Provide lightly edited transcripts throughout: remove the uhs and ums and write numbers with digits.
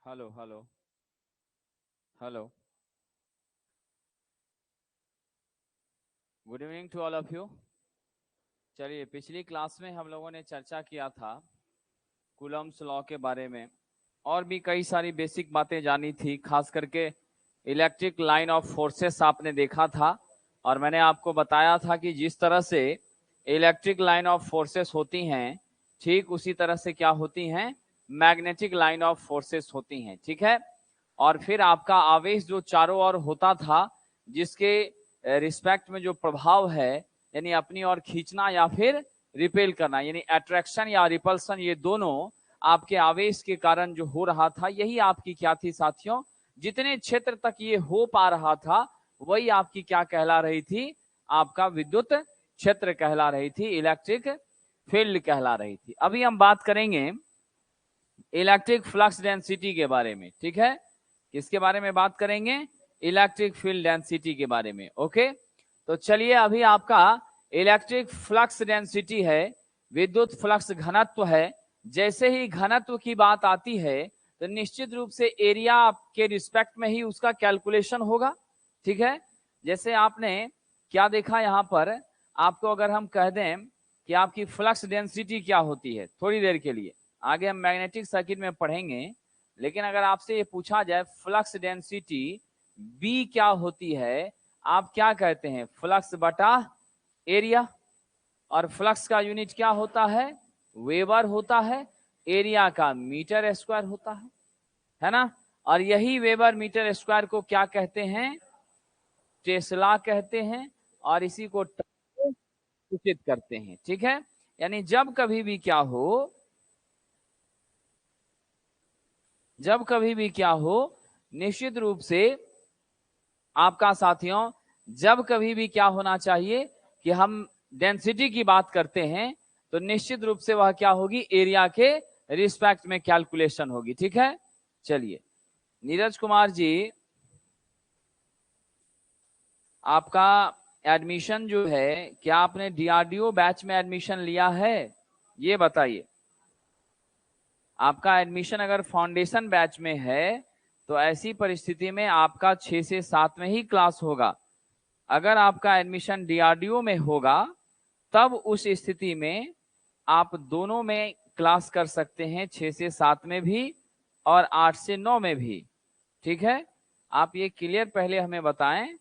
Hello hello hello. Good evening to all of you. चलिए, पिछली class में हम लोगों ने चर्चा किया था कूलम्ब्स लॉ के बारे में, और भी कई सारी बेसिक बातें जानी थी। खास करके इलेक्ट्रिक लाइन ऑफ फोर्सेस आपने देखा था, और मैंने आपको बताया था कि जिस तरह से इलेक्ट्रिक लाइन ऑफ फोर्सेस होती हैं, ठीक उसी तरह से क्या होती हैं, मैग्नेटिक लाइन ऑफ फोर्सेस होती हैं। ठीक है। और फिर आपका आवेश जो चारों ओर होता था, जिसके रिस्पेक्ट में जो प्रभाव है, यानी अपनी ओर खींचना या फिर रिपेल करना, यानी अट्रैक्शन या रिपल्सन, ये दोनों आपके आवेश के कारण जो हो रहा था, यही आपकी क्या थी साथियों, जितने क्षेत्र तक ये हो पा रहा था वही आपकी क्या कहला रही थी, आपका विद्युत क्षेत्र कहला रही थी, इलेक्ट्रिक फील्ड कहला रही थी। अभी हम बात करेंगे इलेक्ट्रिक फ्लक्स डेंसिटी के बारे में। ठीक है, किसके बारे में बात करेंगे, इलेक्ट्रिक फील्ड डेंसिटी के बारे में। ओके, तो चलिए, अभी आपका इलेक्ट्रिक फ्लक्स डेंसिटी है, विद्युत फ्लक्स घनत्व है। जैसे ही घनत्व की बात आती है तो निश्चित रूप से एरिया के रिस्पेक्ट में ही उसका कैलकुलेशन होगा। ठीक है, जैसे आपने क्या देखा यहां पर, आपको अगर हम कह दें कि आपकी फ्लक्स डेंसिटी क्या होती है, थोड़ी देर के लिए आगे हम मैग्नेटिक सर्किट में पढ़ेंगे, लेकिन अगर आपसे ये पूछा जाए फ्लक्स डेंसिटी बी क्या होती है, आप क्या कहते हैं, फ्लक्स बटा एरिया। और फ्लक्स का यूनिट क्या होता है, वेबर होता है, एरिया का मीटर स्क्वायर होता है ना। और यही वेबर मीटर स्क्वायर को क्या कहते हैं, टेस्ला कहते हैं, और इसी को सूचित करते हैं। ठीक है, यानी जब कभी भी क्या हो, जब कभी भी क्या हो, निश्चित रूप से आपका साथियों, जब कभी भी क्या होना चाहिए कि हम डेंसिटी की बात करते हैं तो निश्चित रूप से वह क्या होगी, एरिया के रिस्पेक्ट में कैलकुलेशन होगी। ठीक है, चलिए नीरज कुमार जी, आपका एडमिशन जो है, क्या आपने डीआरडीओ बैच में एडमिशन लिया है, ये बताइए। आपका एडमिशन अगर फाउंडेशन बैच में है तो ऐसी परिस्थिति में आपका 6 से 7 में ही क्लास होगा। अगर आपका एडमिशन डीआरडीओ में होगा तब उस स्थिति में आप दोनों में क्लास कर सकते हैं, 6 से 7 में भी और 8 से 9 में भी। ठीक है, आप ये क्लियर पहले हमें बताएं।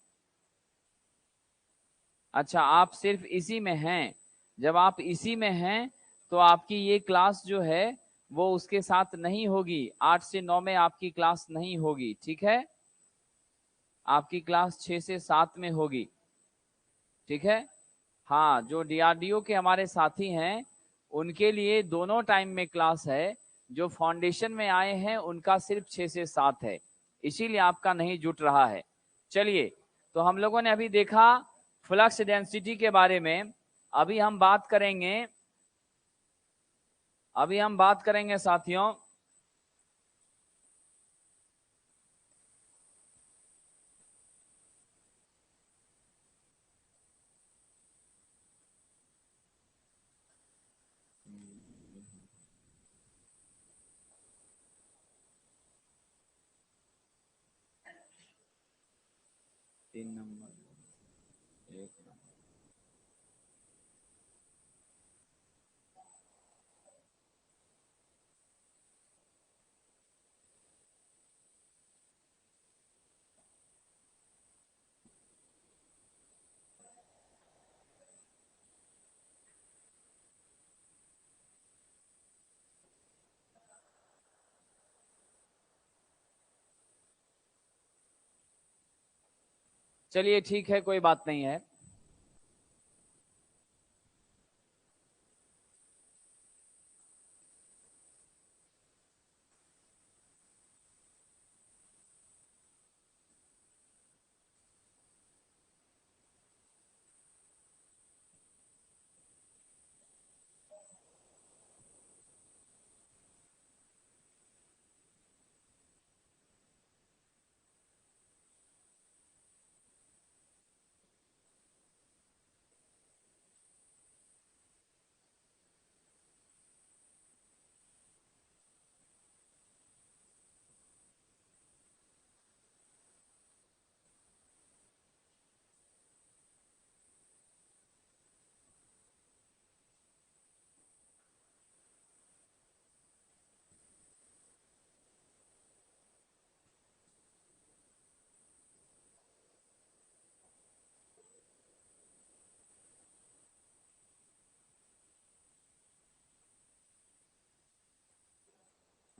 अच्छा, आप सिर्फ इसी में हैं। जब आप इसी में हैं तो आपकी ये क्लास जो है वो उसके साथ नहीं होगी, 8 से 9 में आपकी क्लास नहीं होगी। ठीक है, आपकी क्लास 6 से 7 में होगी। ठीक है, हाँ, जो डीआरडीओ के हमारे साथी हैं उनके लिए दोनों टाइम में क्लास है। जो फाउंडेशन में आए हैं उनका सिर्फ 6 से 7 है, इसीलिए आपका नहीं जुट रहा है। चलिए, तो हम लोगों ने अभी देखा फ्लक्स डेंसिटी के बारे में। अभी हम बात करेंगे, अभी हम बात करेंगे साथियों, तीन नंबर, एक नंबर। चलिए ठीक है, कोई बात नहीं है।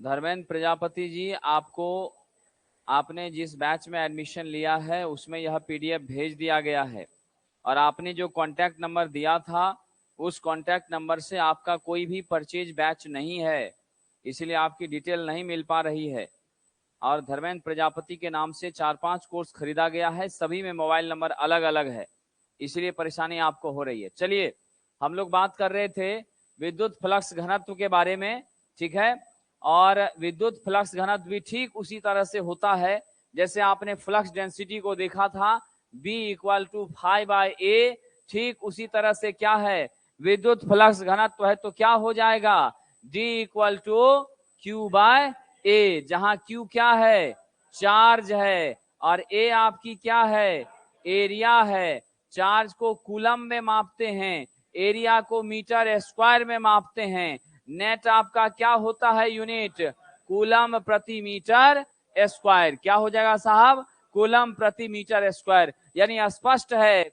धर्मेंद्र प्रजापति जी, आपने जिस बैच में एडमिशन लिया है उसमें यह पीडीएफ भेज दिया गया है और आपने जो कांटेक्ट नंबर दिया था उस कांटेक्ट नंबर से आपका कोई भी परचेज बैच नहीं है, इसलिए आपकी डिटेल नहीं मिल पा रही है। और धर्मेंद्र प्रजापति के नाम से 4-5 कोर्स खरीदा गया है, सभी में मोबाइल नंबर अलग अलग है, इसलिए परेशानी आपको हो रही है। चलिए, हम लोग बात कर रहे थे विद्युत फ्लक्स घनत्व के बारे में, ठीक है। और विद्युत फ्लक्स घनत्व भी ठीक उसी तरह से होता है जैसे आपने फ्लक्स डेंसिटी को देखा था, B = φ/a, ठीक उसी तरह से क्या है, विद्युत फ्लक्स घनत्व है तो क्या हो जाएगा, D = Q/a, जहां Q क्या है, चार्ज है, और A आपकी क्या है, एरिया है। चार्ज को कूलम में मापते हैं, एरिया को मीटर स्क्वायर में मापते हैं। नेट आपका क्या होता है यूनिट, कूलम प्रति मीटर स्क्वायर। क्या हो जाएगा साहब, कूलम प्रति मीटर स्क्वायर। यानी स्पष्ट है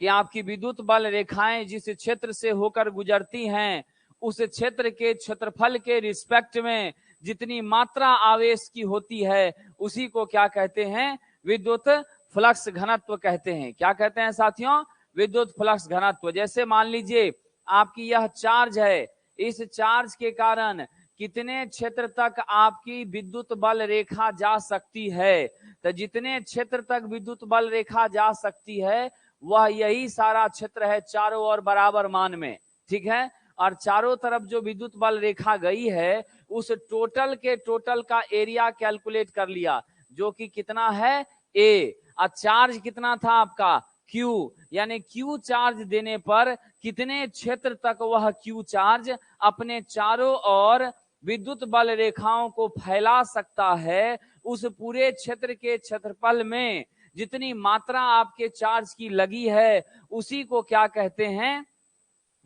कि आपकी विद्युत बल रेखाएं जिस क्षेत्र से होकर गुजरती हैं उस क्षेत्र के क्षेत्रफल के रिस्पेक्ट में जितनी मात्रा आवेश की होती है उसी को क्या कहते हैं, विद्युत फ्लक्स घनत्व कहते हैं। क्या कहते हैं साथियों, विद्युत फ्लक्स घनत्व। जैसे मान लीजिए आपकी यह चार्ज है, इस चार्ज के कारण कितने क्षेत्र तक आपकी विद्युत बल रेखा जा सकती है, तो जितने क्षेत्र तक विद्युत बल रेखा जा सकती है वह यही सारा क्षेत्र है चारों ओर बराबर मान में, ठीक है। और चारों तरफ जो विद्युत बल रेखा गई है उस टोटल के टोटल का एरिया कैलकुलेट कर लिया, जो कि कितना है, A। और चार्ज कितना था आपका, Q, यानी Q चार्ज देने पर कितने क्षेत्र तक वह Q चार्ज अपने चारों ओर विद्युत बल रेखाओं को फैला सकता है, उस पूरे क्षेत्र के क्षेत्रफल में जितनी मात्रा आपके चार्ज की लगी है उसी को क्या कहते हैं,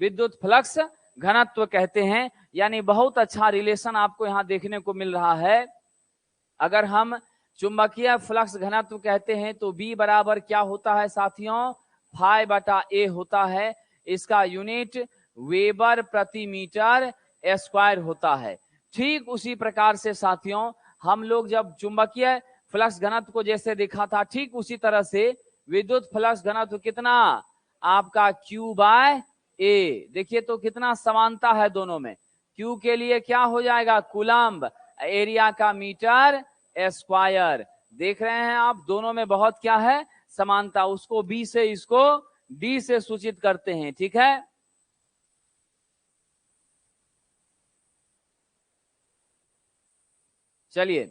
विद्युत फ्लक्स घनत्व कहते हैं। यानी बहुत अच्छा रिलेशन आपको यहां देखने को मिल रहा है। अगर हम चुंबकीय फ्लक्स घनत्व कहते हैं तो B बराबर क्या होता है साथियों, φ/a होता है। इसका यूनिट वेबर प्रति मीटर स्क्वायर होता है। ठीक उसी प्रकार से साथियों हम लोग जब चुंबकीय फ्लक्स घनत्व को जैसे देखा था, ठीक उसी तरह से विद्युत फ्लक्स घनत्व कितना आपका Q/a। देखिए तो कितना समानता है दोनों में। Q के लिए क्या हो जाएगा, कूलम्ब, एरिया का मीटर स्क्वायर। देख रहे हैं आप, दोनों में बहुत क्या है, समानता। उसको B से इसको D से सूचित करते हैं, ठीक है। चलिए,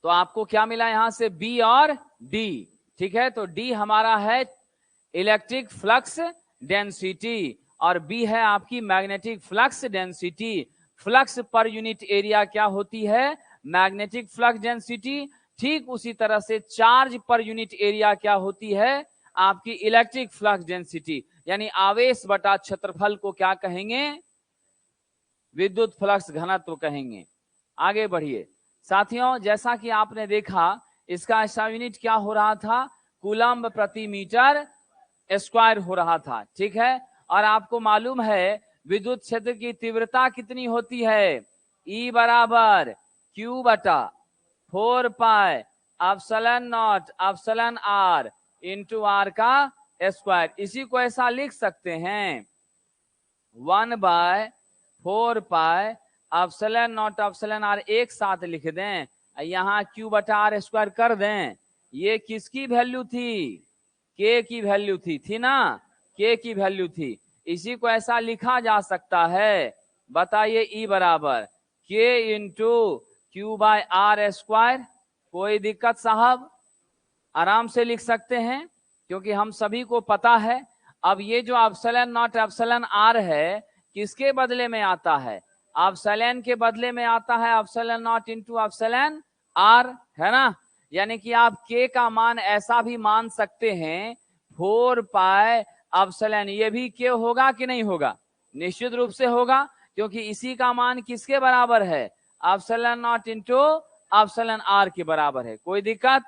तो आपको क्या मिला यहां से, B और D, ठीक है। तो D हमारा है इलेक्ट्रिक फ्लक्स डेंसिटी और B है आपकी magnetic flux density. Flux per unit area क्या होती है, मैग्नेटिक फ्लक्स डेंसिटी। ठीक उसी तरह से चार्ज पर यूनिट एरिया क्या होती है, आपकी इलेक्ट्रिक फ्लक्स डेंसिटी। यानी आवेश बटा क्षेत्रफल को क्या कहेंगे, विद्युत फ्लक्स घनत्व कहेंगे। आगे बढ़िए साथियों, जैसा कि आपने देखा इसका ऐसा यूनिट क्या हो रहा था, कूलम्ब प्रति मीटर स्क्वायर हो रहा था, ठीक है। और आपको मालूम है विद्युत क्षेत्र की तीव्रता कितनी होती है, E बराबर Q/4πε0ε r इंटू R का स्क्वायर। इसी को ऐसा लिख सकते हैं 1/4πε0ε r एक साथ लिख दें, यहाँ Q/r स्क्वायर कर दें। ये किसकी वैल्यू थी, K की वैल्यू थी ना, K की वैल्यू थी। इसी को ऐसा लिखा जा सकता है, बताइए E बराबर K इंटू Q/r स्क्वायर। कोई दिक्कत साहब, आराम से लिख सकते हैं क्योंकि हम सभी को पता है। अब ये जो ε0 है किसके बदले में आता है, एप्सिलॉन के बदले में आता है, ε0 इंटू εr, है ना। यानी कि आप K का मान ऐसा भी मान सकते हैं 4πε, ये भी K होगा कि नहीं होगा, निश्चित रूप से होगा, क्योंकि इसी का मान किसके बराबर है, ε0 इंटू εr के बराबर है। कोई दिक्कत,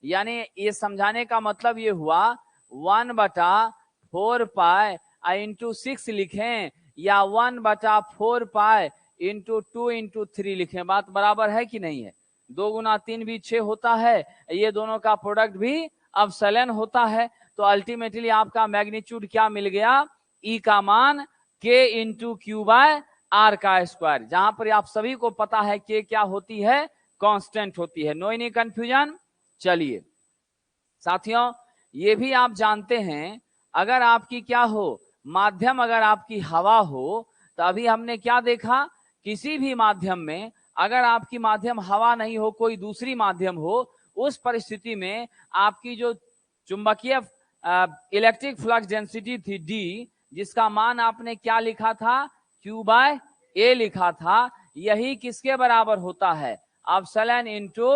यानी ये समझाने का मतलब ये हुआ 1/4π इंटू 6 लिखें या 1/4π इंटू 2 इंटू 3 लिखें। बात बराबर है कि नहीं है? 2 गुना 3 भी 6 होता है, ये दोनों का प्रोडक्ट भी अपसलन होता है। तो अल्टीमेटली आपका मैग्नीट्यूड क्या मिल गया? ई का मान K into Q by are का स्क्वायर, जहां पर आप सभी को पता है के क्या होती है? कांस्टेंट होती है। No any confusion. चलिए साथियों, ये भी आप जानते हैं, अगर आपकी क्या हो, माध्यम अगर आपकी हवा हो, तो अभी हमने क्या देखा, किसी भी माध्यम में अगर आपकी माध्यम हवा नहीं हो, कोई दूसरी माध्यम हो, उस परिस्थिति में आपकी जो चुंबकीय इलेक्ट्रिक फ्लक्स डेंसिटी थी डी, जिसका मान आपने क्या लिखा था? क्यू बाय ए लिखा था, यही किसके बराबर होता है? एप्सिलॉन इनटू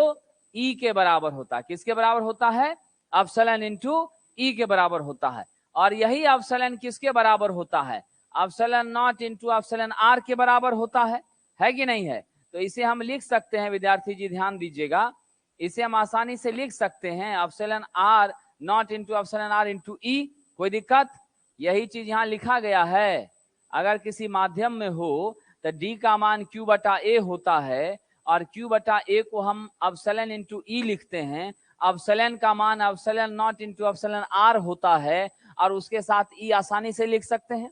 ई के बराबर होता है। किसके बराबर होता है? एप्सिलॉन इनटू ई के बराबर होता है। और यही एप्सिलॉन किसके बराबर होता है? Epsilon naught into epsilon R के बराबर होता है कि नहीं है? तो इसे हम लिख सकते हैं, विद्यार्थी जी ध्यान दीजिएगा, इसे हम आसानी से लिख सकते हैं epsilon r naught into epsilon r into e. कोई दिक्कत? यही चीज यहां लिखा गया है। अगर किसी माध्यम में हो तो डी का मान क्यू बटा ए होता है, और क्यू बटा ए को हम एप्सिलॉन इनटू ई लिखते हैं। एप्सिलॉन का मान epsilon naught into epsilon R होता है, और उसके साथ ई आसानी से लिख सकते हैं।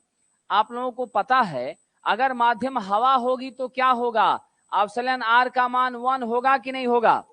आप लोगों को पता है, अगर माध्यम हवा होगी तो क्या होगा? एप्सिलॉन आर का मान 1 होगा कि नहीं होगा?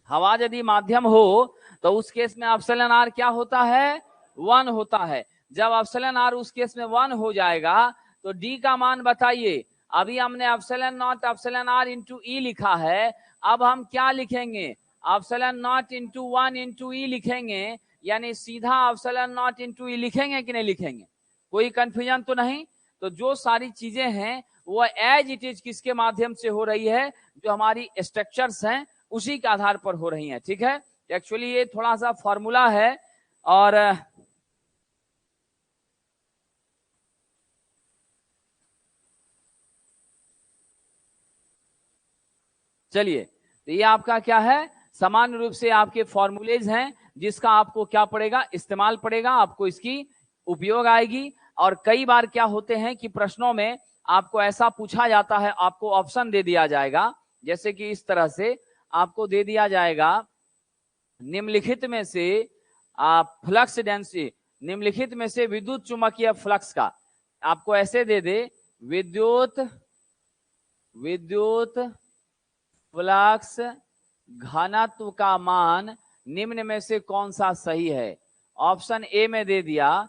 हवा यदि माध्यम हो तो उस केस में एप्सिलॉन आर क्या होता है? 1 होता है। जब एप्सिलॉन आर उस केस में 1 हो जाएगा तो डी का मान बताइए। अभी हमने epsilon naught epsilon r into e लिखा है, अब हम क्या लिखेंगे? Epsilon naught into 1 into e लिखेंगे, यानी सीधा एप्सिलॉन नॉट इंटू ई लिखेंगे कि नहीं लिखेंगे? कोई कंफ्यूजन तो नहीं? तो जो सारी चीजें हैं वो एज इट इज किसके माध्यम से हो रही है? जो हमारी स्ट्रक्चर्स हैं उसी के आधार पर हो रही हैं। ठीक है, एक्चुअली ये थोड़ा सा फॉर्मूला है। और चलिए, तो ये आपका क्या है? समान रूप से आपके फॉर्मूलेज हैं, जिसका आपको क्या पड़ेगा? इस्तेमाल पड़ेगा, आपको इसकी उपयोग आएगी। और कई बार क्या होते हैं कि प्रश्नों में आपको ऐसा पूछा जाता है, आपको ऑप्शन दे दिया जाएगा, जैसे कि इस तरह से आपको दे दिया जाएगा, निम्नलिखित में से फ्लक्स डेंसिटी, निम्नलिखित में से विद्युत चुंबकीय फ्लक्स का आपको ऐसे दे दे, विद्युत फ्लक्स घनत्व का मान निम्न में से कौन सा सही है? ऑप्शन ए में दे दिया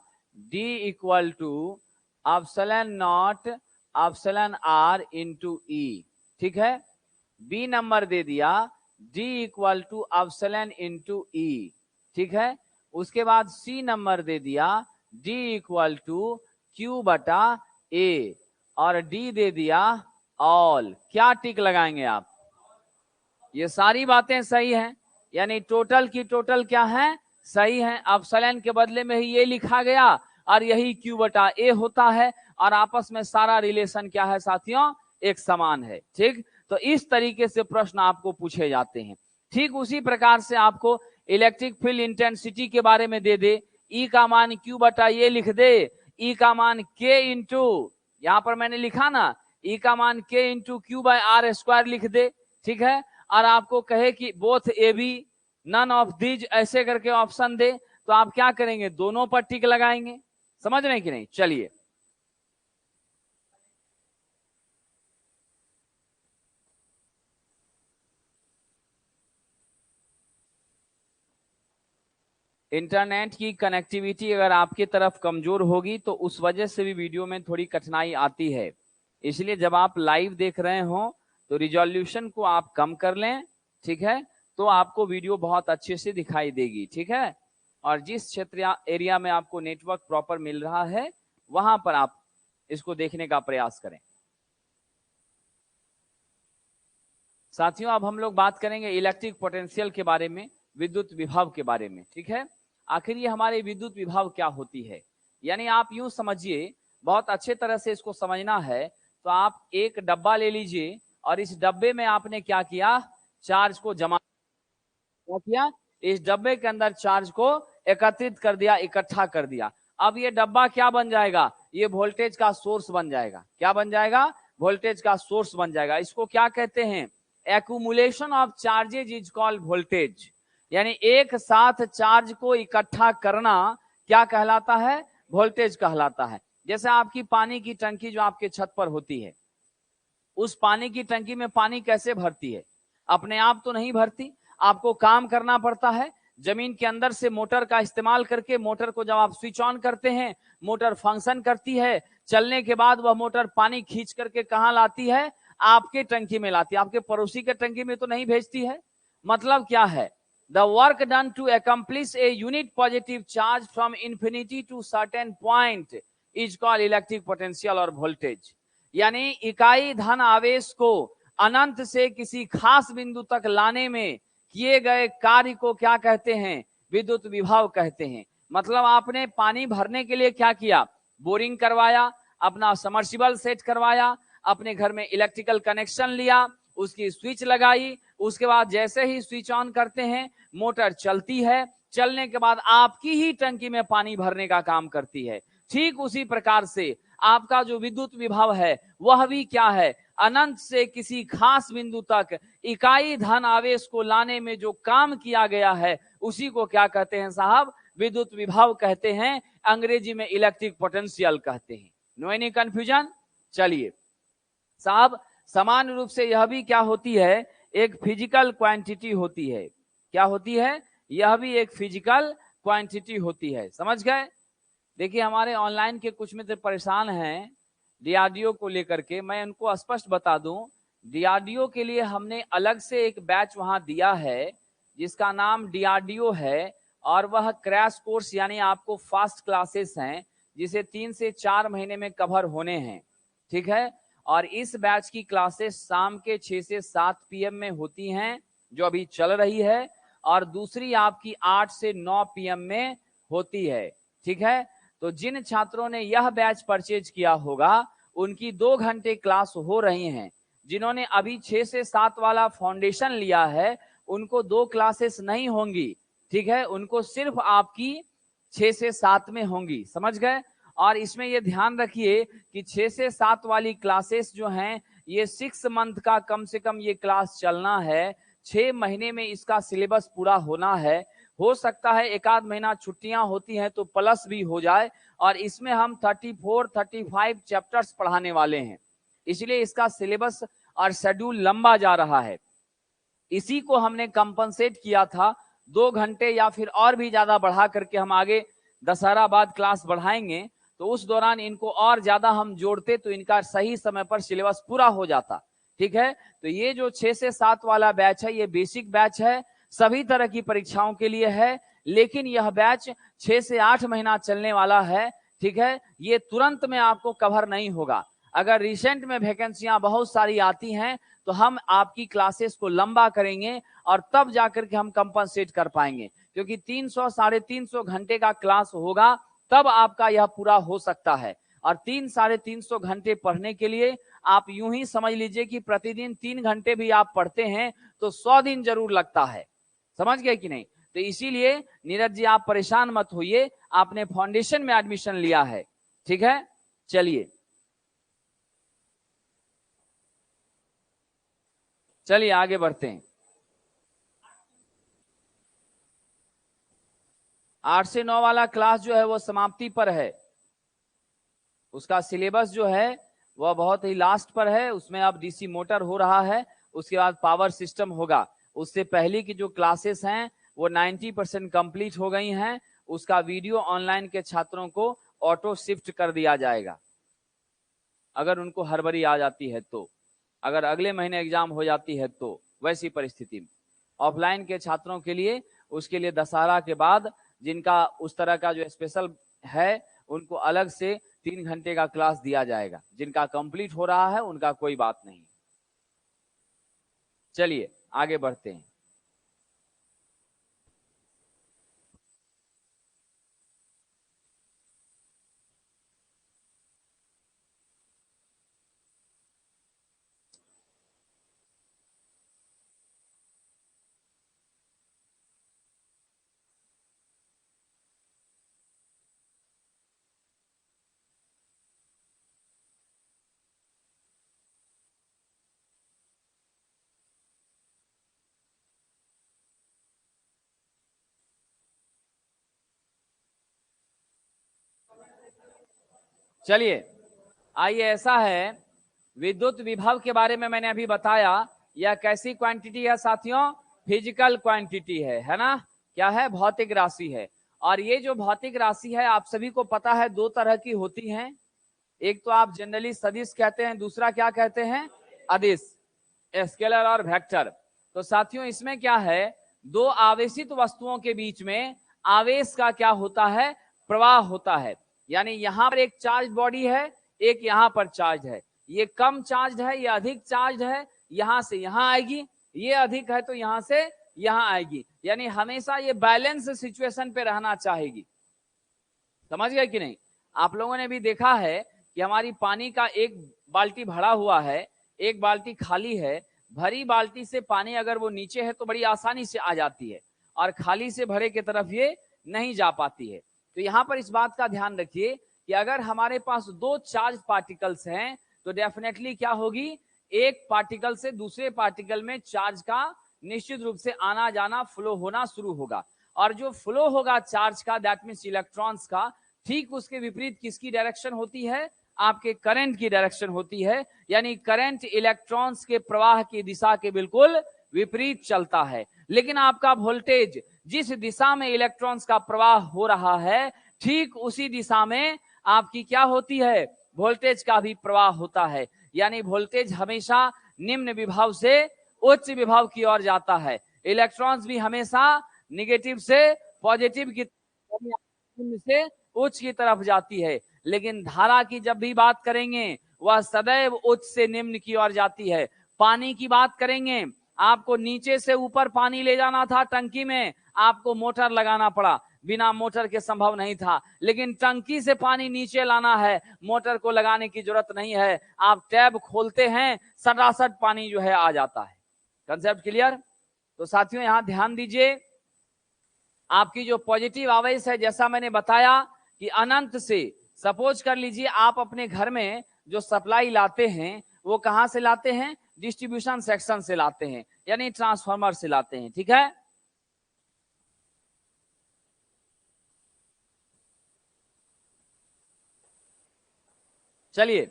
D equal to epsilon naught epsilon r into e. ठीक है। बी नंबर दे दिया D equal to epsilon into e. ठीक है। उसके बाद सी नंबर दे दिया D इक्वल टू क्यू बटा ए, और डी दे दिया ऑल। क्या टिक लगाएंगे आप? ये सारी बातें सही हैं, यानी टोटल की टोटल क्या है? सही है। एप्सिलॉन के बदले में ही ये लिखा गया, और यही क्यू बटा ए होता है, और आपस में सारा रिलेशन क्या है साथियों? एक समान है। ठीक, तो इस तरीके से प्रश्न आपको पूछे जाते हैं। ठीक उसी प्रकार से आपको इलेक्ट्रिक फील्ड इंटेंसिटी के बारे में दे दे, ई का मान क्यू बटा ए लिख दे, ई का मान के इंटू, यहां पर मैंने लिखा ना, ई का मान K into Q by R square लिख दे। ठीक है। और आपको कहे कि both A B none of these ऐसे करके ऑप्शन दे, तो आप क्या करेंगे? दोनों पर टिक लगाएंगे। समझ रहे हैं कि नहीं? चलिए, इंटरनेट की कनेक्टिविटी अगर आपकी तरफ कमजोर होगी तो उस वजह से भी वीडियो में थोड़ी कठिनाई आती है। इसलिए जब आप लाइव देख रहे हो तो रिजोल्यूशन को आप कम कर लें। ठीक है, तो आपको वीडियो बहुत अच्छे से दिखाई देगी। ठीक है, और जिस क्षेत्र एरिया में आपको नेटवर्क प्रॉपर मिल रहा है वहां पर आप इसको देखने का प्रयास करें। साथियों, अब हम लोग बात करेंगे इलेक्ट्रिक पोटेंशियल के बारे में, विद्युत विभव के बारे में। ठीक है, आखिर ये हमारे विद्युत विभव क्या होती है? यानी आप यूं समझिए, बहुत अच्छे तरह से इसको समझना है तो आप एक डब्बा ले लीजिए, और इस डब्बे में आपने क्या किया? चार्ज को जमा किया, इस डब्बे के अंदर चार्ज को एकत्रित कर दिया, इकट्ठा कर दिया। अब ये डब्बा क्या बन जाएगा? ये वोल्टेज का सोर्स बन जाएगा। क्या बन जाएगा? वोल्टेज का सोर्स बन जाएगा। इसको क्या कहते हैं? Accumulation of charges is called voltage. यानी एक साथ चार्ज को इकट्ठा करना क्या कहलाता है? वोल्टेज कहलाता है। जैसे आपकी पानी की टंकी जो आपके छत पर होती है, उस पानी की टंकी में पानी कैसे भरती है? अपने आप तो नहीं भरती, आपको काम करना पड़ता है। जमीन के अंदर से मोटर का इस्तेमाल करके, मोटर को जब आप स्विच ऑन करते हैं, मोटर फंक्शन करती है, चलने के बाद वह मोटर पानी खींच करके कहां लाती है? आपके टंकी में लाती है, आपके पड़ोसी के टंकी में तो नहीं भेजती है। मतलब क्या है? The work done to accomplish a unit positive charge from infinity to certain point is called electric potential और voltage। यानी इकाई धन आवेश को अनंत से किसी खास बिंदु तक लाने में किए गए कार्य को क्या कहते हैं? विद्युत विभव कहते हैं। मतलब आपने पानी भरने के लिए क्या किया? बोरिंग करवाया, अपना समर्सिबल सेट करवाया, अपने घर में इलेक्ट्रिकल कनेक्शन लिया, उसकी स्विच लगाई, उसके बाद जैसे ही स्विच ऑन करते हैं मोटर चलती है, चलने के बाद आपकी ही टंकी में पानी भरने का काम करती है। ठीक उसी प्रकार से आपका जो विद्युत विभव है वह भी क्या है? अनंत से किसी खास बिंदु तक इकाई धन आवेश को लाने में जो काम किया गया है उसी को क्या कहते हैं साहब? विद्युत विभव कहते हैं, अंग्रेजी में इलेक्ट्रिक पोटेंशियल कहते हैं। No any confusion? चलिए साहब, समान रूप से यह भी क्या होती है? एक फिजिकल क्वांटिटी होती है। क्या होती है? यह भी एक फिजिकल क्वांटिटी होती है। समझ गए? देखिए हमारे ऑनलाइन के कुछ मित्र परेशान हैं डीआरडीओ को लेकर के। मैं उनको स्पष्ट बता दूं, डीआरडीओ के लिए हमने अलग से एक बैच वहां दिया है जिसका नाम डीआरडीओ है, और वह क्रैश कोर्स यानी आपको फास्ट क्लासेस हैं जिसे 3 से 4 महीने में कवर होने हैं। ठीक है? और इस बैच की क्लासेस शाम के 6 से 7 पीएम में होती हैं जो अभी चल रही है, और दूसरी आपकी 8 से 9 पीएम में होती है। ठीक है? तो जिन छात्रों ने यह बैच परचेज किया होगा उनकी 2 घंटे क्लास हो रही हैं। जिन्होंने अभी 6 से 7 वाला फाउंडेशन लिया है उनको 2 क्लासेस नहीं होंगी। ठीक है? उनको सिर्फ आपकी 6 से 7 में होंगी। समझ गए? और इसमें यह ध्यान रखिए कि 6 से 7 वाली क्लासेस जो हैं ये 6 मंथ का कम से कम ये क्लास चलना है। 6 महीने में इसका सिलेबस पूरा होना है। हो सकता है एक आध महीना छुट्टियां होती हैं तो प्लस भी हो जाए, और इसमें हम 34-35 चैप्टर्स पढ़ाने वाले हैं, इसलिए इसका सिलेबस और शेड्यूल लंबा जा रहा है। इसी को हमने कंपनसेट किया था 2 घंटे या फिर और भी ज्यादा बढ़ा करके हम आगे दशहरा बाद क्लास बढ़ाएंगे, तो उस दौरान इनको और ज्यादा हम जोड़ते तो इनका सही समय पर सिलेबस पूरा हो जाता। ठीक है? तो ये जो 6 से 7 वाला बैच है ये बेसिक बैच है, सभी तरह की परीक्षाओं के लिए है, लेकिन यह बैच 6 से 8 महीना चलने वाला है। ठीक है? ये तुरंत में आपको कवर नहीं होगा। अगर रिसेंट में वैकेंसियां बहुत सारी आती हैं तो हम आपकी क्लासेस को लंबा करेंगे और तब जाकर के हम कंपनसेट कर पाएंगे, क्योंकि 300-350 घंटे का क्लास होगा तब आपका यह पूरा हो सकता है। और 300-350 घंटे पढ़ने के लिए आप यूं ही समझ लीजिए कि प्रतिदिन 3 घंटे भी आप पढ़ते हैं तो 100 दिन जरूर लगता है। समझ गए कि नहीं? तो इसीलिए नीरज जी आप परेशान मत होइए, आपने फाउंडेशन में एडमिशन लिया है। ठीक है? चलिए चलिए आगे बढ़ते हैं। 8 से 9 वाला क्लास जो है वो समाप्ति पर है। उसका सिलेबस जो है वह बहुत ही लास्ट पर है। उसमें अब डीसी मोटर हो रहा है, उसके बाद पावर सिस्टम होगा। उससे पहले की जो क्लासेस हैं वो 90% कंप्लीट हो गई हैं। उसका वीडियो ऑनलाइन के छात्रों को ऑटो शिफ्ट कर दिया जाएगा, अगर उनको हड़बड़ी आ जाती है तो, अगर अगले महीने एग्जाम हो जाती है तो। वैसी परिस्थिति में ऑफलाइन के छात्रों के लिए, उसके लिए दशहरा के बाद जिनका उस तरह का जो स्पेशल है उनको अलग से 3 घंटे का क्लास दिया जाएगा। जिनका कंप्लीट हो रहा है उनका कोई बात नहीं। चलिए आगे बढ़ते हैं। चलिए आइए, ऐसा है, विद्युत विभव के बारे में मैंने अभी बताया। यह कैसी क्वांटिटी है साथियों? फिजिकल क्वांटिटी है ना? क्या है? भौतिक राशि है। और ये जो भौतिक राशि है आप सभी को पता है दो तरह की होती हैं। एक तो आप जनरली सदिश कहते हैं, दूसरा क्या कहते हैं? अदिश, स्केलर और वेक्टर। तो साथियों इसमें क्या है, दो आवेशित वस्तुओं के बीच में आवेश का क्या होता है? प्रवाह होता है। यानी यहां पर एक चार्ज बॉडी है, एक यहां पर चार्ज है। ये कम चार्ज है, ये अधिक चार्ज है, यहां से यहां आएगी। ये अधिक है तो यहां से यहां आएगी। यानी हमेशा ये बैलेंस सिचुएशन पे रहना चाहेगी। समझ गए कि नहीं? आप लोगों ने भी देखा है कि हमारी पानी का एक बाल्टी भरा हुआ है, एक बाल्टी खाली है। भरी बाल्टी से पानी अगर वो नीचे है तो बड़ी आसानी से आ जाती है, और खाली से भरे की तरफ ये नहीं जा पाती है। तो यहाँ पर इस बात का ध्यान रखिए कि अगर हमारे पास दो चार्ज पार्टिकल्स हैं तो डेफिनेटली क्या होगी, एक पार्टिकल से दूसरे पार्टिकल में चार्ज का निश्चित रूप से आना जाना, फ्लो होना शुरू होगा। और जो फ्लो होगा चार्ज का, दैट मींस इलेक्ट्रॉन्स का, ठीक उसके विपरीत किसकी डायरेक्शन होती है? आपके करंट की डायरेक्शन होती है। यानी करंट इलेक्ट्रॉन्स के प्रवाह की दिशा के बिल्कुल विपरीत चलता है। लेकिन आपका वोल्टेज जिस दिशा में इलेक्ट्रॉन्स का प्रवाह हो रहा है, ठीक उसी दिशा में आपकी क्या होती है? वोल्टेज का भी प्रवाह होता है। यानी वोल्टेज हमेशा निम्न विभव से उच्च विभव की ओर जाता है। इलेक्ट्रॉन्स भी हमेशा निगेटिव से पॉजिटिव की, निम्न से उच्च की तरफ जाती है। लेकिन धारा की जब भी बात करेंगे वह सदैव उच्च से निम्न की ओर जाती है। पानी की बात करेंगे, आपको नीचे से ऊपर पानी ले जाना था टंकी में, आपको मोटर लगाना पड़ा, बिना मोटर के संभव नहीं था। लेकिन टंकी से पानी नीचे लाना है, मोटर को लगाने की जरूरत नहीं है। आप टैब खोलते हैं, सटासट पानी जो है आ जाता है। Concept clear? तो साथियों यहां ध्यान दीजिए, आपकी जो पॉजिटिव आवेश है, जैसा मैंने बताया कि अनंत से, सपोज कर लीजिए आप अपने घर में जो सप्लाई लाते हैं वो कहां से लाते हैं? डिस्ट्रीब्यूशन सेक्शन से लाते हैं, यानी ट्रांसफार्मर से लाते हैं। ठीक है? चलिए,